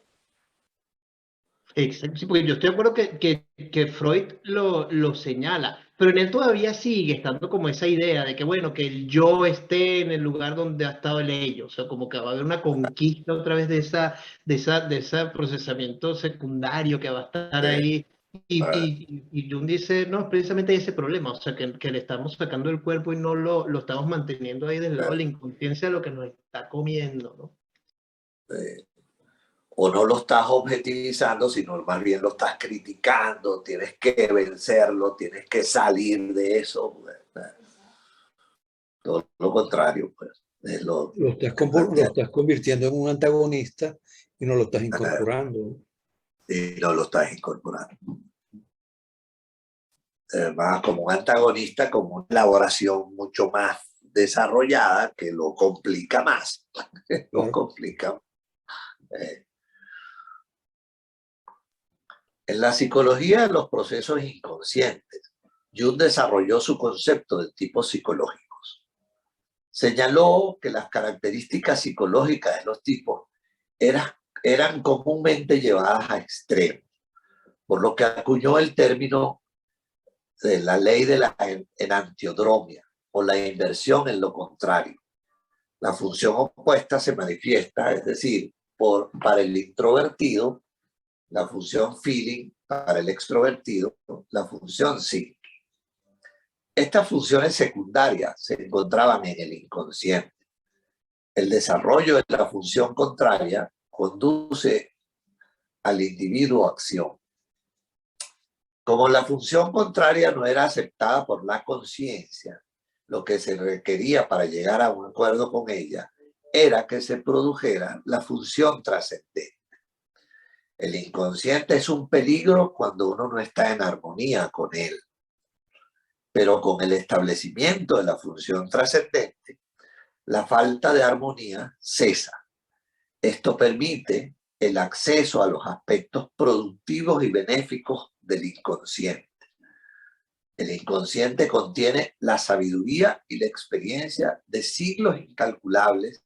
Exacto, sí, porque yo estoy de acuerdo que Freud lo señala, pero en él todavía sigue estando como esa idea de que, bueno, que el yo esté en el lugar donde ha estado el ello, o sea, como que va a haber una conquista otra vez de ese procesamiento secundario que va a estar ahí, y Jung dice, no, precisamente hay ese problema, o sea, que le estamos sacando el cuerpo y no lo estamos manteniendo ahí del lado de la inconsciencia de lo que nos está comiendo, ¿no? O no lo estás objetivizando, sino más bien lo estás criticando, tienes que vencerlo, tienes que salir de eso. Pues. Todo lo contrario, pues. Lo estás convirtiendo en un antagonista y no lo estás incorporando. Y no lo estás incorporando. Más como un antagonista, como una elaboración mucho más desarrollada que lo complica más. Lo complica. En la psicología de los procesos inconscientes, Jung desarrolló su concepto de tipos psicológicos. Señaló que las características psicológicas de los tipos eran comúnmente llevadas a extremos, por lo que acuñó el término de la ley de la enantiodromia o la inversión en lo contrario. La función opuesta se manifiesta, es decir, para el introvertido, la función feeling, para el extrovertido, la función sí. Estas funciones secundarias se encontraban en el inconsciente. El desarrollo de la función contraria conduce al individuo a acción. Como la función contraria no era aceptada por la conciencia, lo que se requería para llegar a un acuerdo con ella era que se produjera la función trascendente. El inconsciente es un peligro cuando uno no está en armonía con él, pero con el establecimiento de la función trascendente, la falta de armonía cesa. Esto permite el acceso a los aspectos productivos y benéficos del inconsciente. El inconsciente contiene la sabiduría y la experiencia de siglos incalculables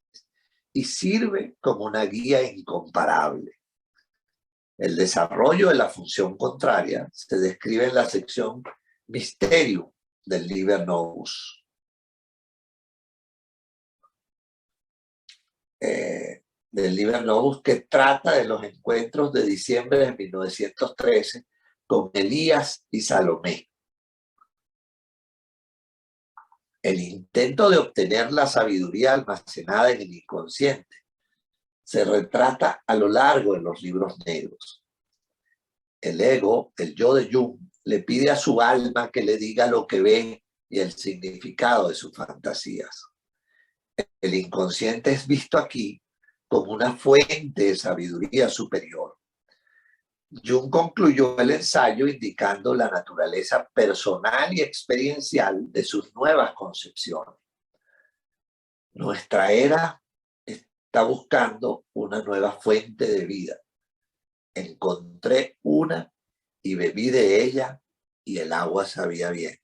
y sirve como una guía incomparable. El desarrollo de la función contraria se describe en la sección Mysterium del Liber Novus. Del Liber Novus, que trata de los encuentros de diciembre de 1913 con Elías y Salomé. El intento de obtener la sabiduría almacenada en el inconsciente se retrata a lo largo de los libros negros. El ego, el yo de Jung, le pide a su alma que le diga lo que ve y el significado de sus fantasías. El inconsciente es visto aquí como una fuente de sabiduría superior. Jung concluyó el ensayo indicando la naturaleza personal y experiencial de sus nuevas concepciones. Nuestra era está buscando una nueva fuente de vida. Encontré una y bebí de ella y el agua sabía bien.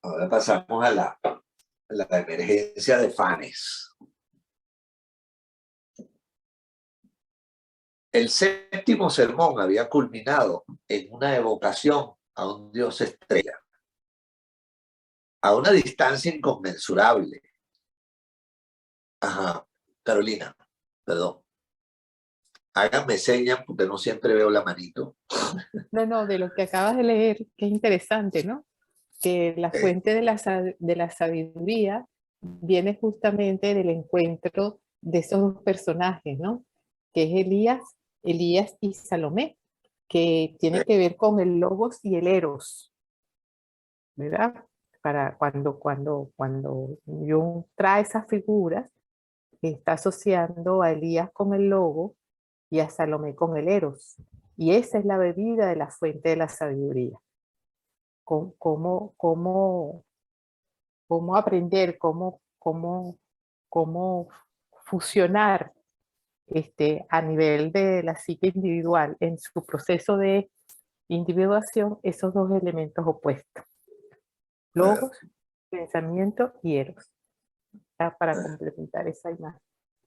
Ahora pasamos a la emergencia de Fanes. El séptimo sermón había culminado en una evocación a un dios estrella, a una distancia inconmensurable. Ajá, Carolina, perdón. Háganme señas porque no siempre veo la manito. No, de lo que acabas de leer, que es interesante, ¿no? Que la fuente de la sabiduría viene justamente del encuentro de esos dos personajes, ¿no? Que es Elías y Salomé, que tiene que ver con el logos y el eros, ¿verdad? Para cuando Jung trae esas figuras, está asociando a Elías con el logo y a Salomé con el eros. Y esa es la bebida de la fuente de la sabiduría. Cómo aprender, cómo fusionar a nivel de la psique individual en su proceso de individuación esos dos elementos opuestos, logos, pensamiento y eros, para complementar esa imagen.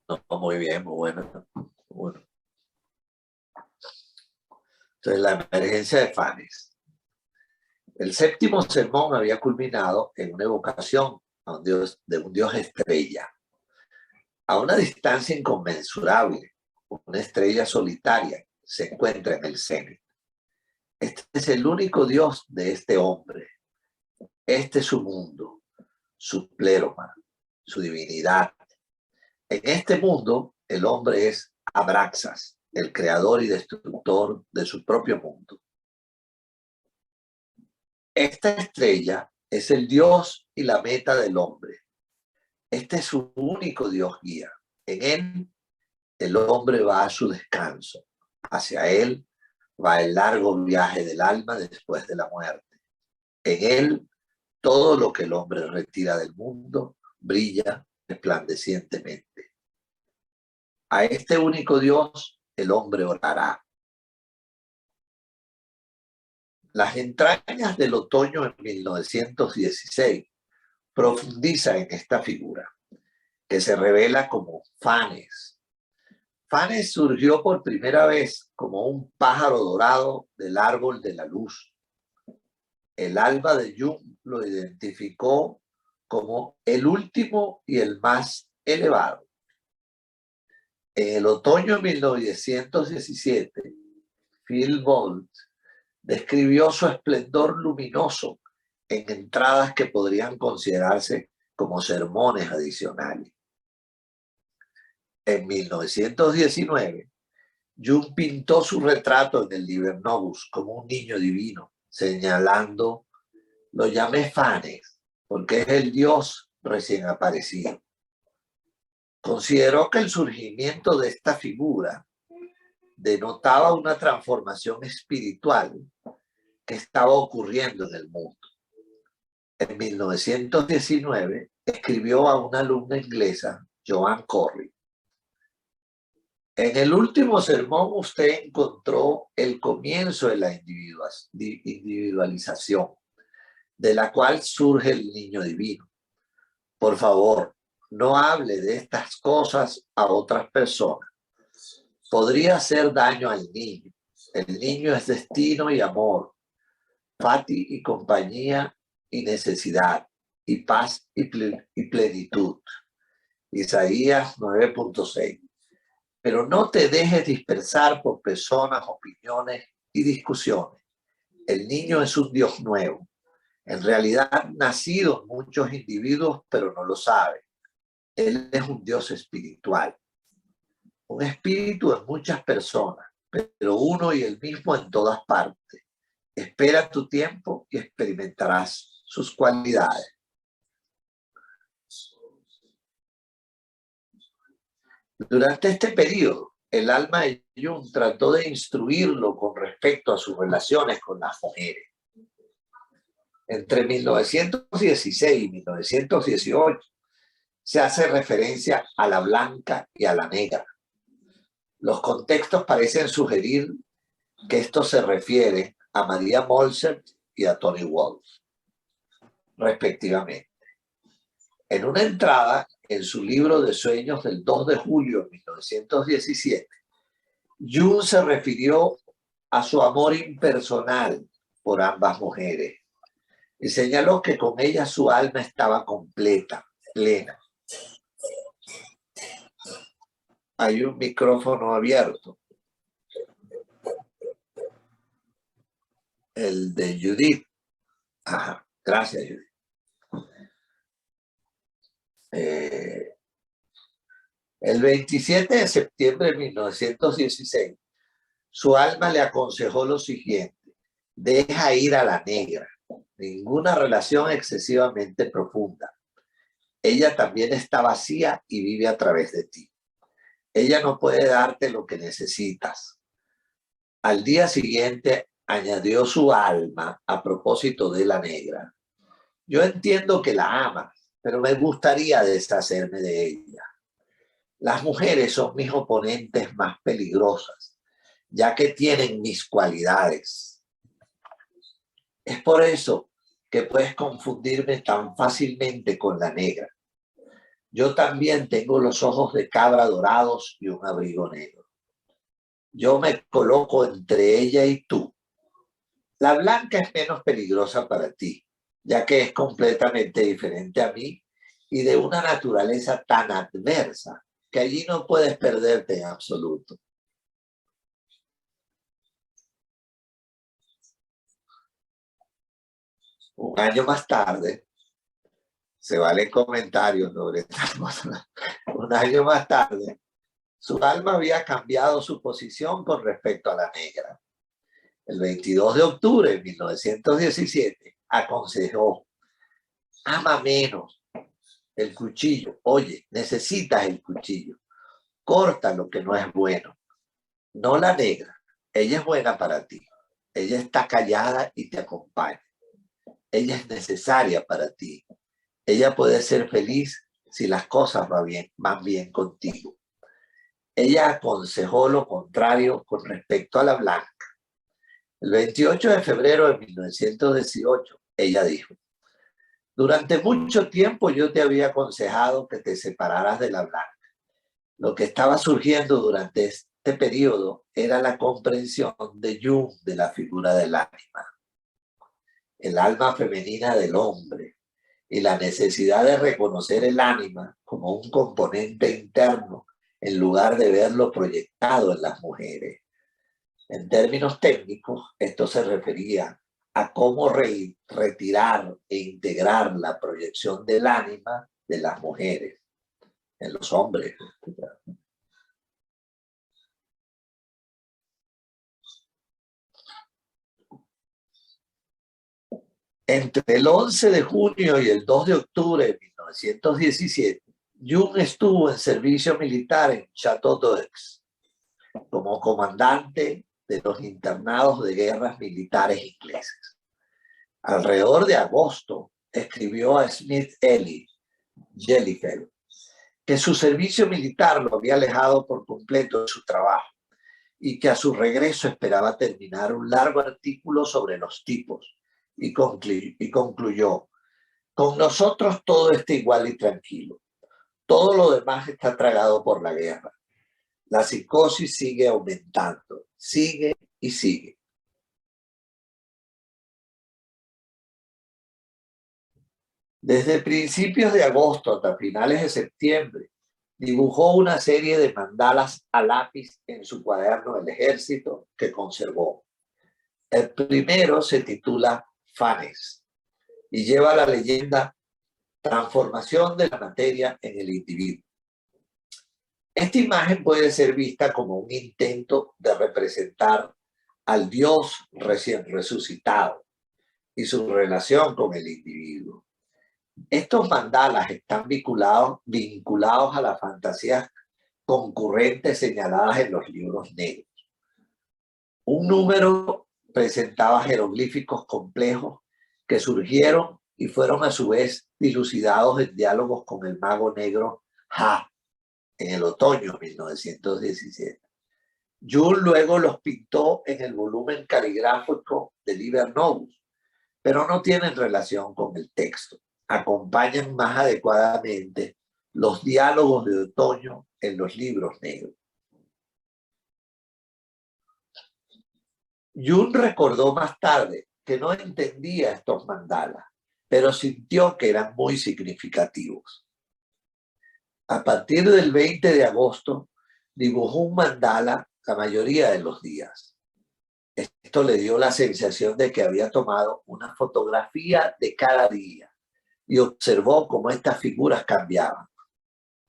No, muy bien, muy bueno. Muy bueno. Entonces, la emergencia de Fanes. El séptimo sermón había culminado en una evocación a un dios, de un dios estrella, a una distancia inconmensurable. Una estrella solitaria se encuentra en el cenit. Este es el único Dios de este hombre. Este es su mundo, su pleroma, su divinidad. En este mundo, el hombre es Abraxas, el creador y destructor de su propio mundo. Esta estrella es el Dios y la meta del hombre. Este es su único Dios guía. En él, el hombre va a su descanso. Hacia él va el largo viaje del alma después de la muerte. En él, todo lo que el hombre retira del mundo brilla resplandecientemente. A este único Dios el hombre orará. Las entrañas del otoño en 1916 profundiza en esta figura, que se revela como Fanes. Fanes surgió por primera vez como un pájaro dorado del árbol de la luz. El alba de Jung lo identificó como el último y el más elevado. En el otoño de 1917, Phil Bolt describió su esplendor luminoso en entradas que podrían considerarse como sermones adicionales. En 1919, Jung pintó su retrato en el Liber Novus como un niño divino, señalando, lo llamé Fanes, porque es el Dios recién aparecido. Consideró que el surgimiento de esta figura denotaba una transformación espiritual que estaba ocurriendo en el mundo. En 1919 escribió a una alumna inglesa, Joan Corry: en el último sermón usted encontró el comienzo de la individualización, de la cual surge el niño divino. Por favor, no hable de estas cosas a otras personas. Podría hacer daño al niño. El niño es destino y amor, fati y compañía y necesidad, y paz y plenitud. Isaías 9.6. Pero no te dejes dispersar por personas, opiniones y discusiones. El niño es un Dios nuevo. En realidad, nacido en muchos individuos, pero no lo sabe. Él es un Dios espiritual. Un espíritu en muchas personas, pero uno y el mismo en todas partes. Espera tu tiempo y experimentarás sus cualidades. Durante este periodo, el alma de Jung trató de instruirlo con respecto a sus relaciones con las mujeres. Entre 1916 y 1918 se hace referencia a la blanca y a la negra. Los contextos parecen sugerir que esto se refiere a María Moltke y a Tony Wolff, respectivamente. En una entrada en su libro de sueños del 2 de julio de 1917, Jung se refirió a su amor impersonal por ambas mujeres y señaló que con ellas su alma estaba completa, plena. Hay un micrófono abierto. El de Judith. Ajá, gracias, Judith. El 27 de septiembre de 1916, su alma le aconsejó lo siguiente: deja ir a la negra, ninguna relación excesivamente profunda. Ella también está vacía y vive a través de ti. Ella no puede darte lo que necesitas. Al día siguiente añadió su alma a propósito de la negra: yo entiendo que la amas, pero me gustaría deshacerme de ella. Las mujeres son mis oponentes más peligrosas, ya que tienen mis cualidades. Es por eso que puedes confundirme tan fácilmente con la negra. Yo también tengo los ojos de cabra dorados y un abrigo negro. Yo me coloco entre ella y tú. La blanca es menos peligrosa para ti, ya que es completamente diferente a mí y de una naturaleza tan adversa que allí no puedes perderte en absoluto. Un año más tarde, se valen comentarios sobre estas cosas. Un año más tarde, su alma había cambiado su posición con respecto a la negra. El 22 de octubre de 1917, aconsejó: ama menos el cuchillo. Oye, necesitas el cuchillo. Corta lo que no es bueno. No la negra. Ella es buena para ti. Ella está callada y te acompaña. Ella es necesaria para ti. Ella puede ser feliz si las cosas van bien contigo. Ella aconsejó lo contrario con respecto a la blanca. El 28 de febrero de 1918, ella dijo: durante mucho tiempo yo te había aconsejado que te separaras de la blanca. Lo que estaba surgiendo durante este periodo era la comprensión de Jung de la figura del ánima, el alma femenina del hombre, y la necesidad de reconocer el ánima como un componente interno en lugar de verlo proyectado en las mujeres. En términos técnicos, esto se refería a cómo retirar e integrar la proyección del ánima de las mujeres en los hombres. Entre el 11 de junio y el 2 de octubre de 1917, Jung estuvo en servicio militar en Château d'Eux como comandante de los internados de guerras militares ingleses. Alrededor de agosto, escribió a Smith Ellie Jellicoe que su servicio militar lo había alejado por completo de su trabajo y que a su regreso esperaba terminar un largo artículo sobre los tipos, y concluyó: con nosotros todo está igual y tranquilo. Todo lo demás está tragado por la guerra. La psicosis sigue aumentando, sigue y sigue. Desde principios de agosto hasta finales de septiembre, dibujó una serie de mandalas a lápiz en su cuaderno del ejército que conservó. El primero se titula Fanes y lleva la leyenda transformación de la materia en el individuo. Esta imagen puede ser vista como un intento de representar al Dios recién resucitado y su relación con el individuo. Estos mandalas están vinculados a las fantasías concurrentes señaladas en los libros negros. Un número presentaba jeroglíficos complejos que surgieron y fueron a su vez dilucidados en diálogos con el mago negro Ha en el otoño de 1917. Jung luego los pintó en el volumen caligráfico de Liber Novus, pero no tienen relación con el texto. Acompañan más adecuadamente los diálogos de otoño en los libros negros. Jung recordó más tarde que no entendía estos mandalas, pero sintió que eran muy significativos. A partir del 20 de agosto, dibujó un mandala la mayoría de los días. Esto le dio la sensación de que había tomado una fotografía de cada día y observó cómo estas figuras cambiaban.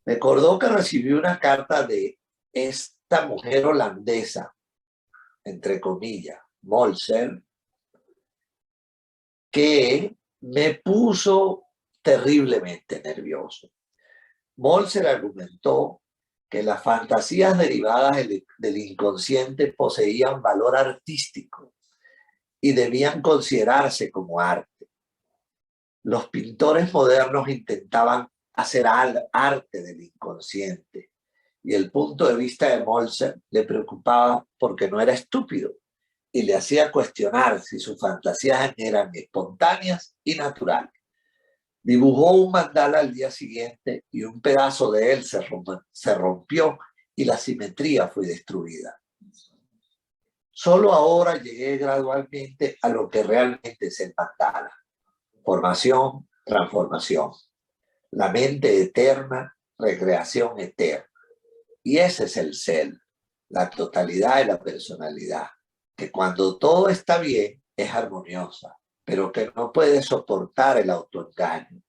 Recordó que recibió una carta de esta mujer holandesa, entre comillas, Molser, que me puso terriblemente nervioso. Molser argumentó que las fantasías derivadas del inconsciente poseían valor artístico y debían considerarse como arte. Los pintores modernos intentaban hacer arte del inconsciente y el punto de vista de Molzer le preocupaba porque no era estúpido y le hacía cuestionar si sus fantasías eran espontáneas y naturales. Dibujó un mandala al día siguiente y un pedazo de él se rompió y la simetría fue destruida. Solo ahora llegué gradualmente a lo que realmente es el mandala. Formación, transformación. La mente eterna, recreación eterna. Y ese es el ser, la totalidad de la personalidad, que cuando todo está bien es armoniosa, pero que no puede soportar el autoengaño.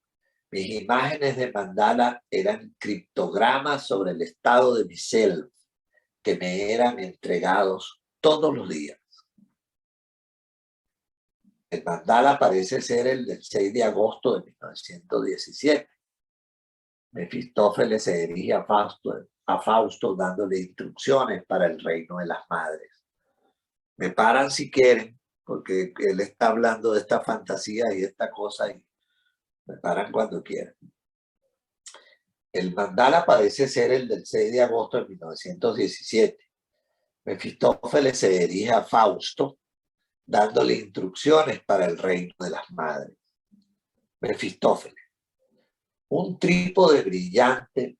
Mis imágenes de mandala eran criptogramas sobre el estado de mi self, que me eran entregados todos los días. El mandala parece ser el del 6 de agosto de 1917. Mefistófeles se dirige a Fausto dándole instrucciones para el reino de las madres. Me paran si quieren, porque él está hablando de esta fantasía y esta cosa, y me paran cuando quieran. El mandala parece ser el del 6 de agosto de 1917. Mefistófeles se dirige a Fausto dándole instrucciones para el reino de las madres. Mefistófeles. Un trípode brillante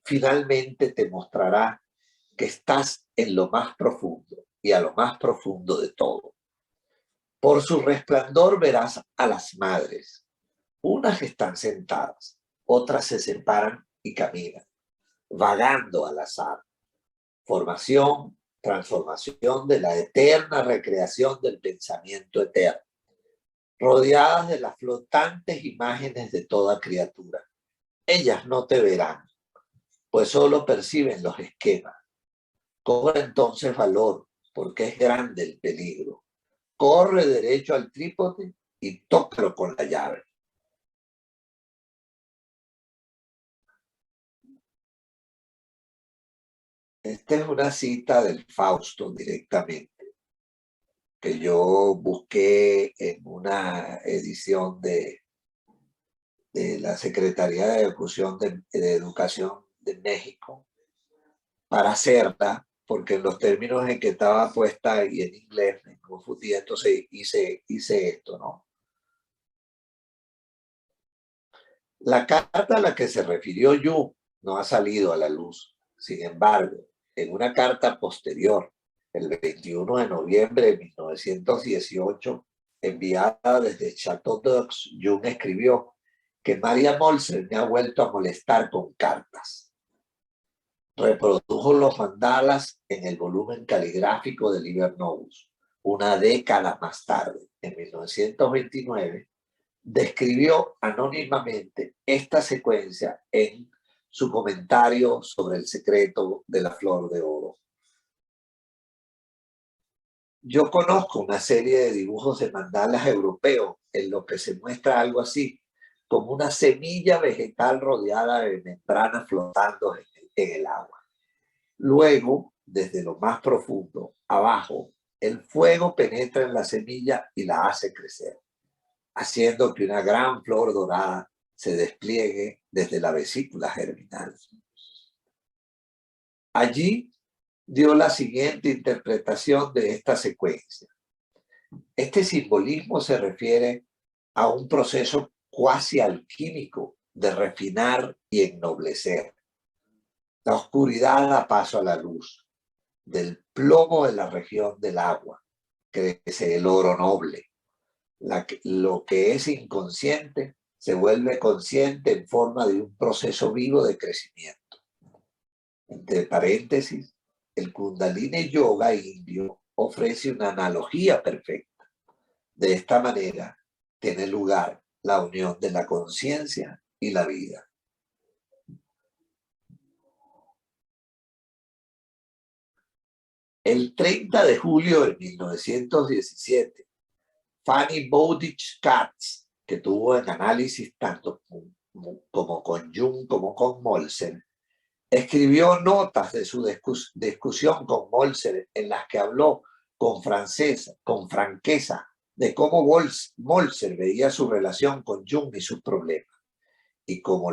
finalmente te mostrará que estás en lo más profundo y a lo más profundo de todo. Por su resplandor verás a las madres. Unas están sentadas, otras se separan y caminan, vagando al azar. Formación, transformación de la eterna recreación del pensamiento eterno, rodeadas de las flotantes imágenes de toda criatura. Ellas no te verán, pues solo perciben los esquemas. Cobra entonces valor, porque es grande el peligro. Corre derecho al trípode y tócalo con la llave. Esta es una cita del Fausto directamente, que yo busqué en una edición de la Secretaría de Educación de México para hacerla, porque en los términos en que estaba puesta y en inglés me confundí, entonces hice esto, ¿no? La carta a la que se refirió Jung no ha salido a la luz. Sin embargo, en una carta posterior, el 21 de noviembre de 1918, enviada desde Chateaudoux, Jung escribió que Maria Molzer me ha vuelto a molestar con cartas. Reprodujo los mandalas en el volumen caligráfico de Liber Novus. Una década más tarde, en 1929, describió anónimamente esta secuencia en su comentario sobre el secreto de la flor de oro. Yo conozco una serie de dibujos de mandalas europeos en los que se muestra algo así, como una semilla vegetal rodeada de membranas flotando en el agua. Luego, desde lo más profundo, abajo, el fuego penetra en la semilla y la hace crecer, haciendo que una gran flor dorada se despliegue desde la vesícula germinal. Allí dio la siguiente interpretación de esta secuencia. Este simbolismo se refiere a un proceso cuasi alquímico de refinar y ennoblecer. La oscuridad da paso a la luz. Del plomo de la región del agua crece el oro noble. Lo que es inconsciente se vuelve consciente en forma de un proceso vivo de crecimiento. Entre paréntesis, el Kundalini Yoga indio ofrece una analogía perfecta. De esta manera tiene lugar la unión de la conciencia y la vida. El 30 de julio de 1917, Fanny Bowditch Katz, que tuvo en análisis tanto como con Jung como con Molzer, escribió notas de su discusión con Molzer en las que habló con franqueza de cómo Molzer veía su relación con Jung y sus problemas. y cómo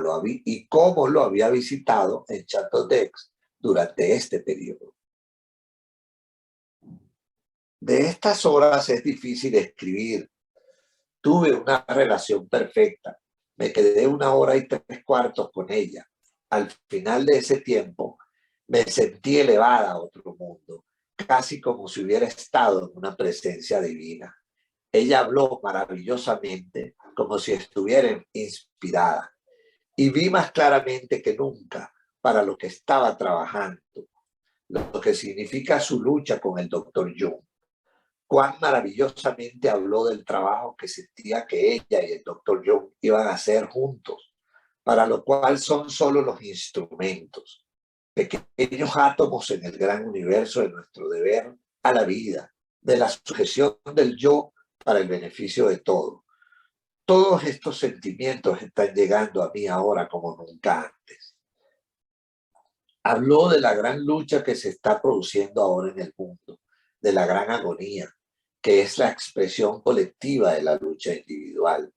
lo había visitado en Château-d'Aix durante este periodo. De estas horas es difícil escribir. Tuve una relación perfecta. Me quedé 1 hora y 3/4 con ella. Al final de ese tiempo, me sentí elevada a otro mundo, casi como si hubiera estado en una presencia divina. Ella habló maravillosamente, como si estuviera inspirada, y vi más claramente que nunca para lo que estaba trabajando, lo que significa su lucha con el Dr. Jung. Cuán maravillosamente habló del trabajo que sentía que ella y el Dr. Jung iban a hacer juntos, para lo cual son solo los instrumentos, pequeños átomos en el gran universo de nuestro deber a la vida, de la sujeción del yo para el beneficio de todo. Todos estos sentimientos están llegando a mí ahora como nunca antes. Habló de la gran lucha que se está produciendo ahora en el mundo, de la gran agonía, que es la expresión colectiva de la lucha individual.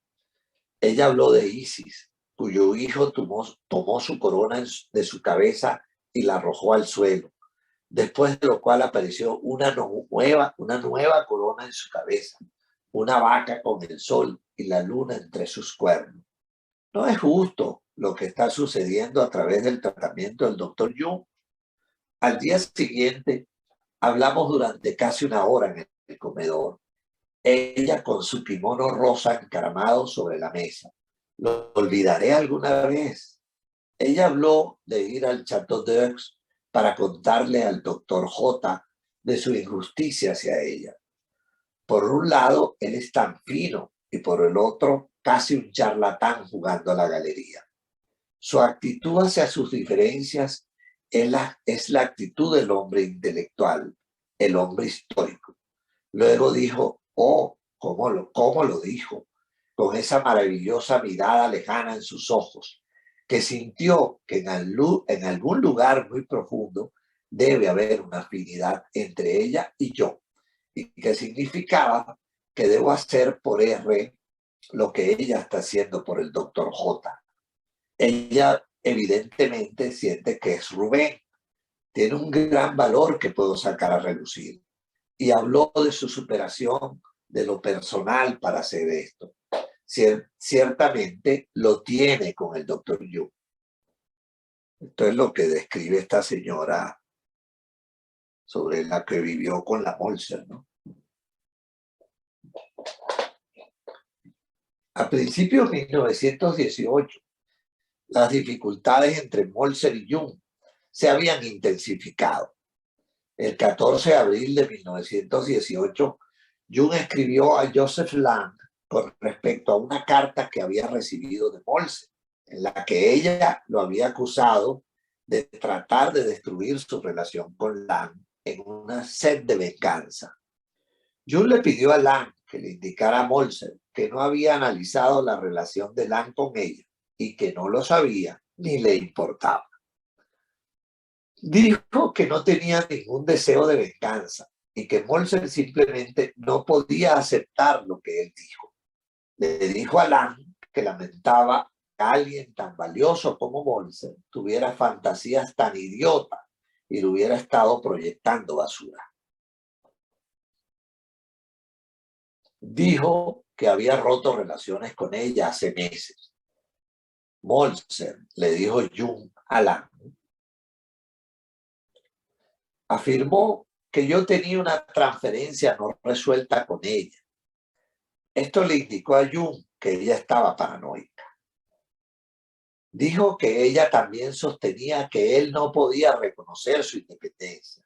Ella habló de Isis, cuyo hijo tomó su corona de su cabeza y la arrojó al suelo, después de lo cual apareció una nueva corona en su cabeza, una vaca con el sol y la luna entre sus cuernos. No es justo lo que está sucediendo a través del tratamiento del Dr. Jung. Al día siguiente, hablamos durante casi 1 hora en el comedor. Ella con su kimono rosa encaramado sobre la mesa. ¿Lo olvidaré alguna vez? Ella habló de ir al Château-d'Aix para contarle al doctor J de su injusticia hacia ella. Por un lado, él es tan fino y por el otro, casi un charlatán jugando a la galería. Su actitud hacia sus diferencias es la actitud del hombre intelectual, el hombre histórico. Luego dijo, oh, ¿cómo lo dijo? Con esa maravillosa mirada lejana en sus ojos, que sintió que en algún lugar muy profundo debe haber una afinidad entre ella y yo, y que significaba que debo hacer por R lo que ella está haciendo por el doctor J. Ella evidentemente siente que es Rubén, tiene un gran valor que puedo sacar a relucir. Y habló de su superación, de lo personal para hacer esto. Ciertamente lo tiene con el Dr. Jung. Esto es lo que describe esta señora sobre la que vivió con la Moltser, ¿no? A principios de 1918, las dificultades entre Moltser y Jung se habían intensificado. El 14 de abril de 1918, Jung escribió a Joseph Lang con respecto a una carta que había recibido de Moltser, en la que ella lo había acusado de tratar de destruir su relación con Lang en una sed de venganza. Jung le pidió a Lang que le indicara a Moltser que no había analizado la relación de Lang con ella y que no lo sabía ni le importaba. Dijo que no tenía ningún deseo de venganza y que Moltser simplemente no podía aceptar lo que él dijo. Le dijo a Lang que lamentaba que alguien tan valioso como Moltser tuviera fantasías tan idiotas y le hubiera estado proyectando basura. Dijo que había roto relaciones con ella hace meses. Moltser, le dijo Jung a Lang, afirmó que yo tenía una transferencia no resuelta con ella. Esto le indicó a Jung que ella estaba paranoica. Dijo que ella también sostenía que él no podía reconocer su independencia.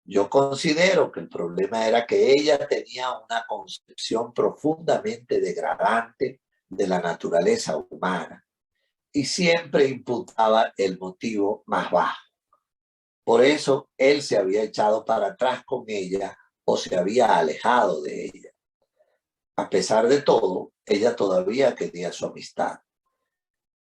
Yo considero que el problema era que ella tenía una concepción profundamente degradante de la naturaleza humana y siempre imputaba el motivo más bajo. Por eso él se había echado para atrás con ella o se había alejado de ella. A pesar de todo, ella todavía quería su amistad.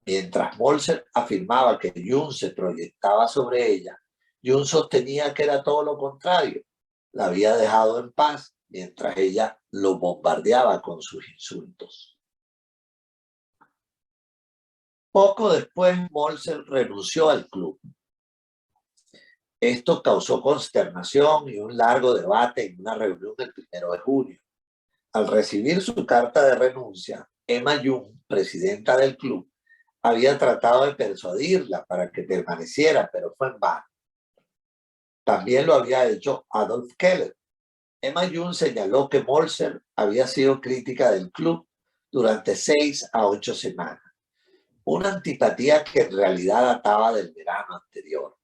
Mientras Moltser afirmaba que Jung se proyectaba sobre ella, Jung sostenía que era todo lo contrario. La había dejado en paz mientras ella lo bombardeaba con sus insultos. Poco después, Moltzer renunció al club. Esto causó consternación y un largo debate en una reunión el 1 de junio. Al recibir su carta de renuncia, Emma Jung, presidenta del club, había tratado de persuadirla para que permaneciera, pero fue en vano. También lo había hecho Adolf Keller. Emma Jung señaló que Moltzer había sido crítica del club durante 6 a 8 semanas, una antipatía que en realidad databa del verano anterior.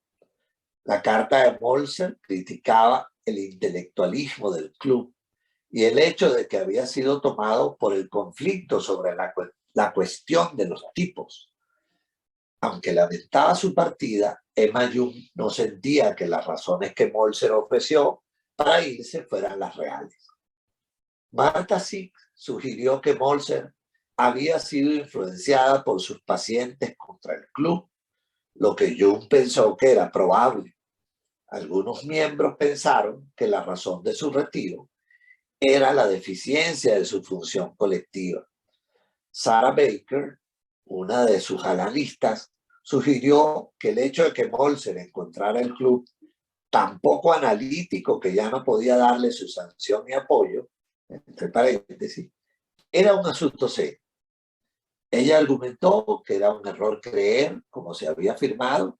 La carta de Moltzer criticaba el intelectualismo del club y el hecho de que había sido tomado por el conflicto sobre la cuestión de los tipos. Aunque lamentaba su partida, Emma Jung no sentía que las razones que Moltzer ofreció para irse fueran las reales. Marta Sick sugirió que Moltzer había sido influenciada por sus pacientes contra el club, lo que Jung pensó que era probable. Algunos miembros pensaron que la razón de su retiro era la deficiencia de su función colectiva. Sarah Baker, una de sus analistas, sugirió que el hecho de que Moltzer encontrara el club tan poco analítico que ya no podía darle su sanción y apoyo, entre paréntesis, era un asunto serio. Ella argumentó que era un error creer, como se había afirmado,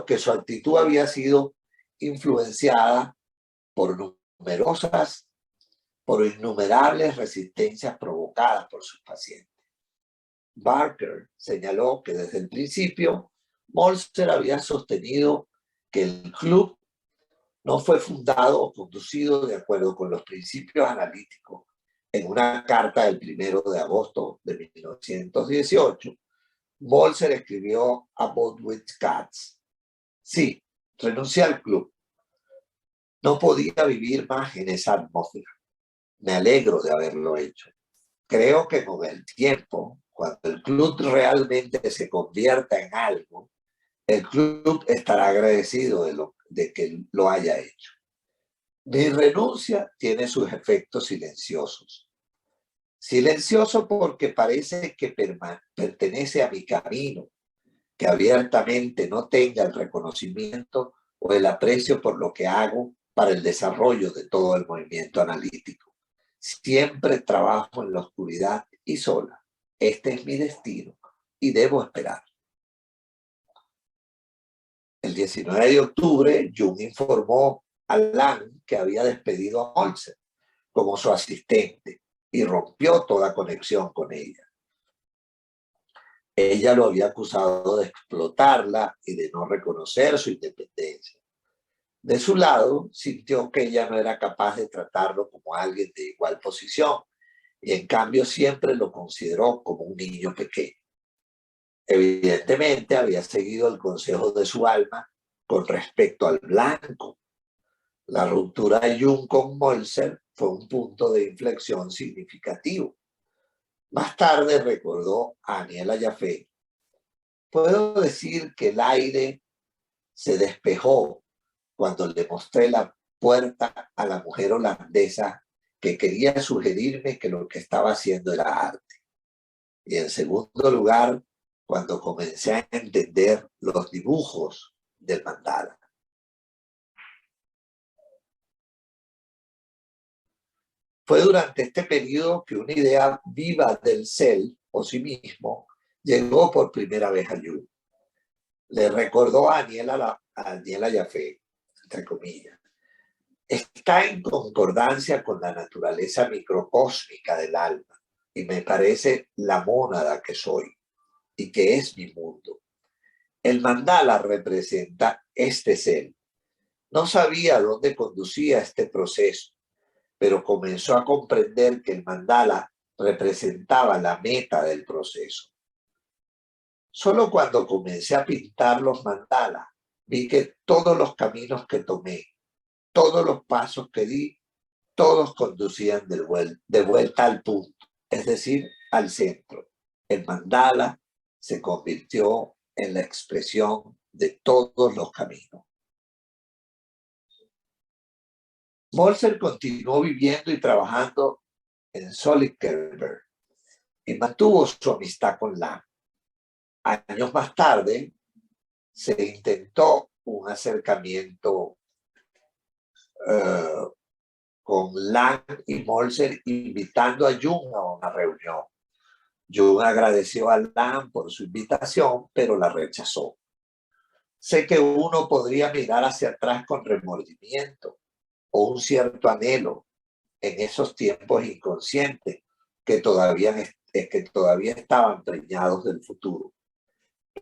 que su actitud había sido influenciada por innumerables resistencias provocadas por sus pacientes. Barker señaló que desde el principio Moltzer había sostenido que el club no fue fundado o conducido de acuerdo con los principios analíticos. En una carta del 1 de agosto de 1918, Moltzer escribió a Baldwin Katz: sí, renuncié al club. No podía vivir más en esa atmósfera. Me alegro de haberlo hecho. Creo que con el tiempo, cuando el club realmente se convierta en algo, el club estará agradecido de que lo haya hecho. Mi renuncia tiene sus efectos silenciosos. Silencioso porque parece que pertenece a mi camino, que abiertamente no tenga el reconocimiento o el aprecio por lo que hago para el desarrollo de todo el movimiento analítico. Siempre trabajo en la oscuridad y sola. Este es mi destino y debo esperar. El 19 de octubre, Jung informó a Lang que había despedido a Moltzer como su asistente y rompió toda conexión con ella. Ella lo había acusado de explotarla y de no reconocer su independencia. De su lado, sintió que ella no era capaz de tratarlo como alguien de igual posición y en cambio siempre lo consideró como un niño pequeño. Evidentemente había seguido el consejo de su alma con respecto al blanco. La ruptura de Jung con Moltzer fue un punto de inflexión significativo. Más tarde recordó a Aniela Jaffe: puedo decir que el aire se despejó cuando le mostré la puerta a la mujer holandesa que quería sugerirme que lo que estaba haciendo era arte. Y en segundo lugar, cuando comencé a entender los dibujos del mandala. Fue durante este periodo que una idea viva del self o sí mismo llegó por primera vez a Jung. Le recordó a Aniela Jaffe, entre comillas: está en concordancia con la naturaleza microcósmica del alma y me parece la mónada que soy y que es mi mundo. El mandala representa este ser. No sabía dónde conducía este proceso, pero comenzó a comprender que el mandala representaba la meta del proceso. Solo cuando comencé a pintar los mandalas vi que todos los caminos que tomé, todos los pasos que di, todos conducían de vuelta al punto, es decir, al centro. El mandala se convirtió en la expresión de todos los caminos. Moltzer continuó viviendo y trabajando en Sollingerberg. y mantuvo su amistad con Lang. Años más tarde se intentó un acercamiento con Lang y Moltser, invitando a Jung a una reunión. Jung agradeció a Lang por su invitación, pero la rechazó. Sé que uno podría mirar hacia atrás con remordimiento o un cierto anhelo en esos tiempos inconscientes que todavía estaban preñados del futuro.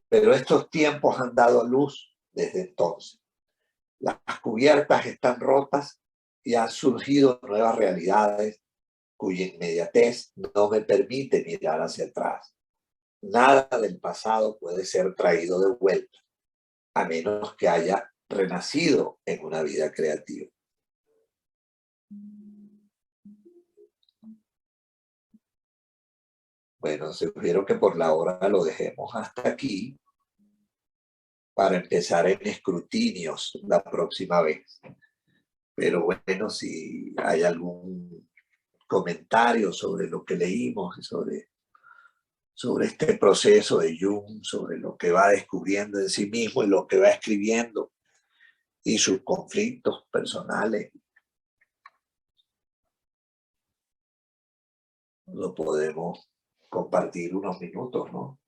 Pero estos tiempos han dado luz desde entonces. Las cubiertas están rotas y han surgido nuevas realidades cuya inmediatez no me permite mirar hacia atrás. Nada del pasado puede ser traído de vuelta, a menos que haya renacido en una vida creativa. Bueno, sugiero que por la hora lo dejemos hasta aquí para empezar en escrutinios la próxima vez. Pero bueno, si hay algún comentario sobre lo que leímos y sobre este proceso de Jung, sobre lo que va descubriendo en sí mismo y lo que va escribiendo y sus conflictos personales, lo podemos compartir unos minutos, ¿no?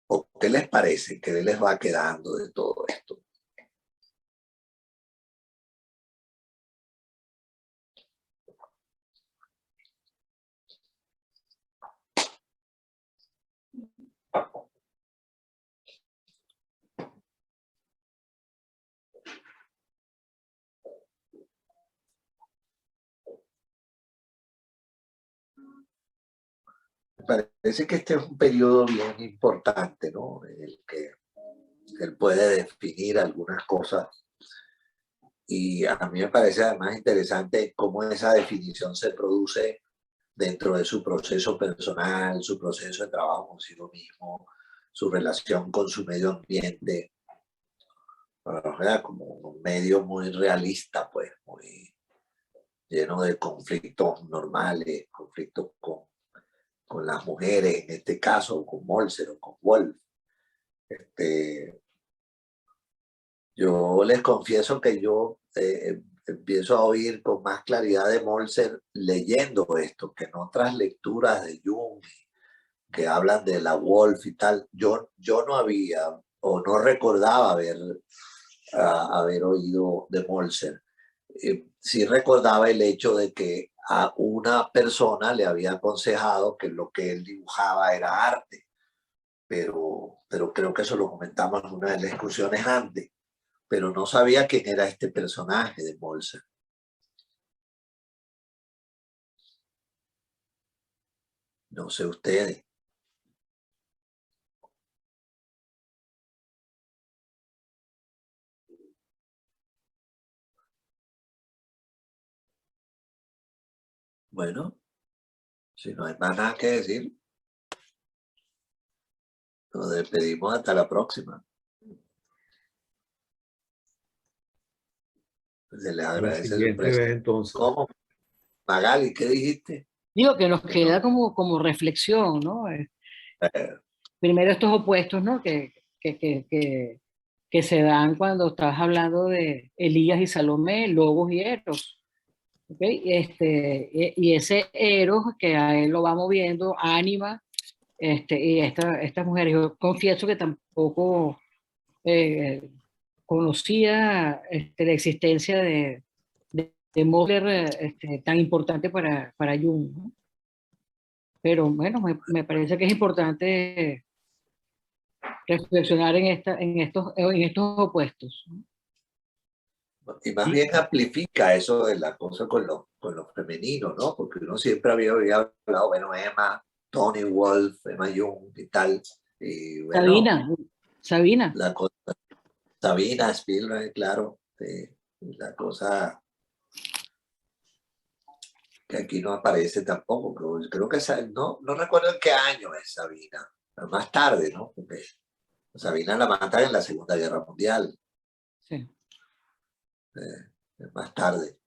¿O qué les parece? ¿Qué les va quedando de todo esto? Me parece que este es un periodo bien importante, ¿no? En el que él puede definir algunas cosas. Y a mí me parece además interesante cómo esa definición se produce dentro de su proceso personal, su proceso de trabajo consigo mismo, su relación con su medio ambiente, como un medio muy realista, pues, muy lleno de conflictos normales, conflictos con las mujeres, en este caso, con Moltser o con Wolf. Yo les confieso que yo empiezo a oír con más claridad de Moltser leyendo esto, que en otras lecturas de Jung, que hablan de la Wolf y tal, yo no había o no recordaba haber oído de Moltser. Sí recordaba el hecho de que a una persona le había aconsejado que lo que él dibujaba era arte, pero creo que eso lo comentamos en una de las discusiones antes, pero no sabía quién era este personaje de Moltser. No sé ustedes. Bueno, si no hay más nada que decir, nos despedimos hasta la próxima. Se les La agradece su siguiente vez presencia. entonces. ¿Cómo? Magali, ¿qué dijiste? Digo que nos queda como reflexión, ¿no? Primero estos opuestos, ¿no? Que se dan cuando estás hablando de Elías y Salomé, Logos y Eros. ¿Okay? Y ese Eros que a él lo va moviendo, Ánima, y estas mujeres. Yo confieso que tampoco conocía la existencia de Moller tan importante para Jung, ¿no? Pero bueno, me parece que es importante reflexionar en estos opuestos. Y más bien amplifica eso de la cosa con lo femenino, ¿no? Porque uno siempre había hablado, bueno, Emma, Tony Wolf, Emma Jung y tal. Y bueno, Sabina. la cosa, Sabina Spielberg, claro, la cosa que aquí no aparece tampoco. Creo que no recuerdo en qué año es Sabina, pero más tarde, ¿no? Porque Sabina la matan en la Segunda Guerra Mundial. Sí. Más tarde.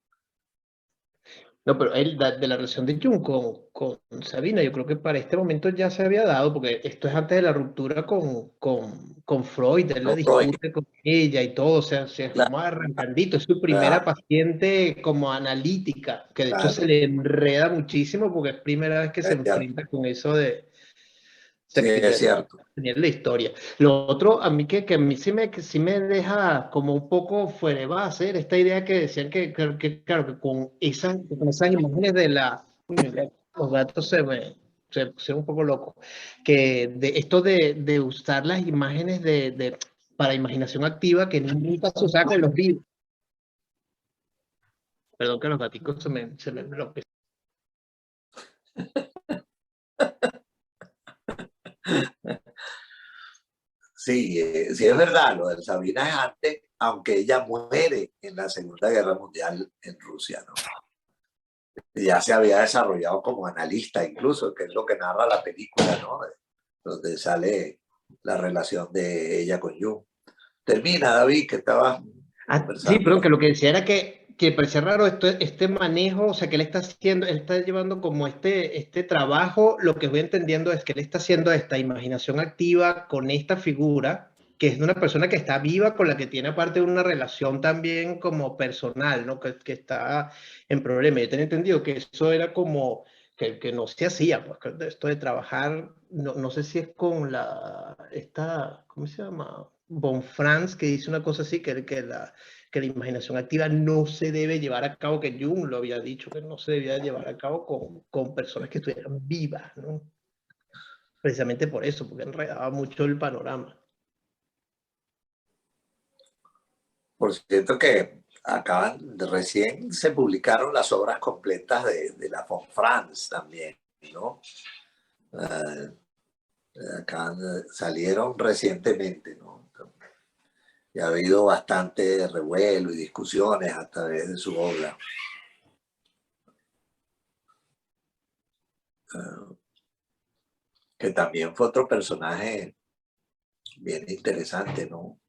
No, pero de la relación de Jung con Sabina, yo creo que para este momento ya se había dado, porque esto es antes de la ruptura con Freud, él la Con Freud, discute con ella y todo, o sea, claro, estamos arrancandito, es su primera paciente como analítica, que de hecho claro, se le enreda muchísimo porque es primera vez que se es cierto, enfrenta con eso de, o sí, sea, es cierto. tener la historia. Lo otro, a mí que a mí sí me deja como un poco fuera de base, esta idea que decían claro, que con esas imágenes de la... Uy, mira, los gatos se pusieron un poco locos. Que de esto de usar las imágenes para imaginación activa, que nunca se usaba con los vivos. Perdón que los gaticos se me bloquean. Sí, sí es verdad, lo de Sabina es antes, aunque ella muere en la Segunda Guerra Mundial en Rusia, ¿no? Ya se había desarrollado como analista incluso, que es lo que narra la película, ¿no? Donde sale la relación de ella con Jung. Termina, David, que estabas Sí, conversando. pero que lo que decía era que parecía raro este manejo, o sea, que él está haciendo, él está llevando como este trabajo, lo que voy entendiendo es que él está haciendo esta imaginación activa con esta figura, que es de una persona que está viva, con la que tiene aparte una relación también como personal, ¿no? Que está en problema. Yo tenía entendido que eso era como, que no se hacía, pues, que esto de trabajar, no sé si es con ¿cómo se llama? Bonfrance, que dice una cosa así, que la imaginación activa no se debe llevar a cabo, que Jung lo había dicho, que no se debía llevar a cabo con personas que estuvieran vivas, ¿no? Precisamente por eso, porque enredaba mucho el panorama. Por cierto que recién se publicaron las obras completas de la von Franz también, ¿no? Acá salieron recientemente, ¿no? Y ha habido bastante revuelo y discusiones a través de su obra. Que también fue otro personaje bien interesante, ¿no?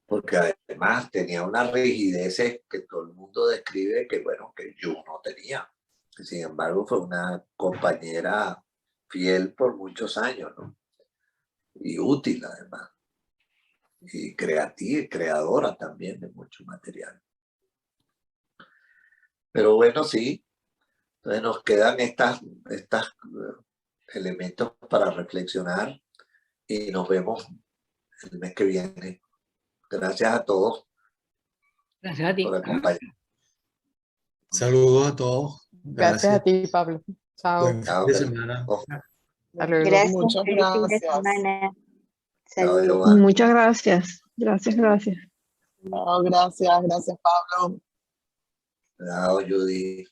Porque además tenía unas rigideces que todo el mundo describe que, bueno, que yo no tenía. Sin embargo, fue una compañera fiel por muchos años, ¿no? Y útil además. Y creativa, creadora también de mucho material. Pero bueno, sí. Entonces nos quedan estas elementos para reflexionar y nos vemos el mes que viene. Gracias a todos Gracias a ti. por acompañarnos. Saludos a todos. Gracias a ti, Pablo. Chao. Buen fin de semana. Hasta luego. Gracias, Muchas feliz fin de gracias. semana. Chao, Saludos. Giovanni. Muchas gracias. Gracias, gracias. No, gracias, Pablo. Chao, Judy.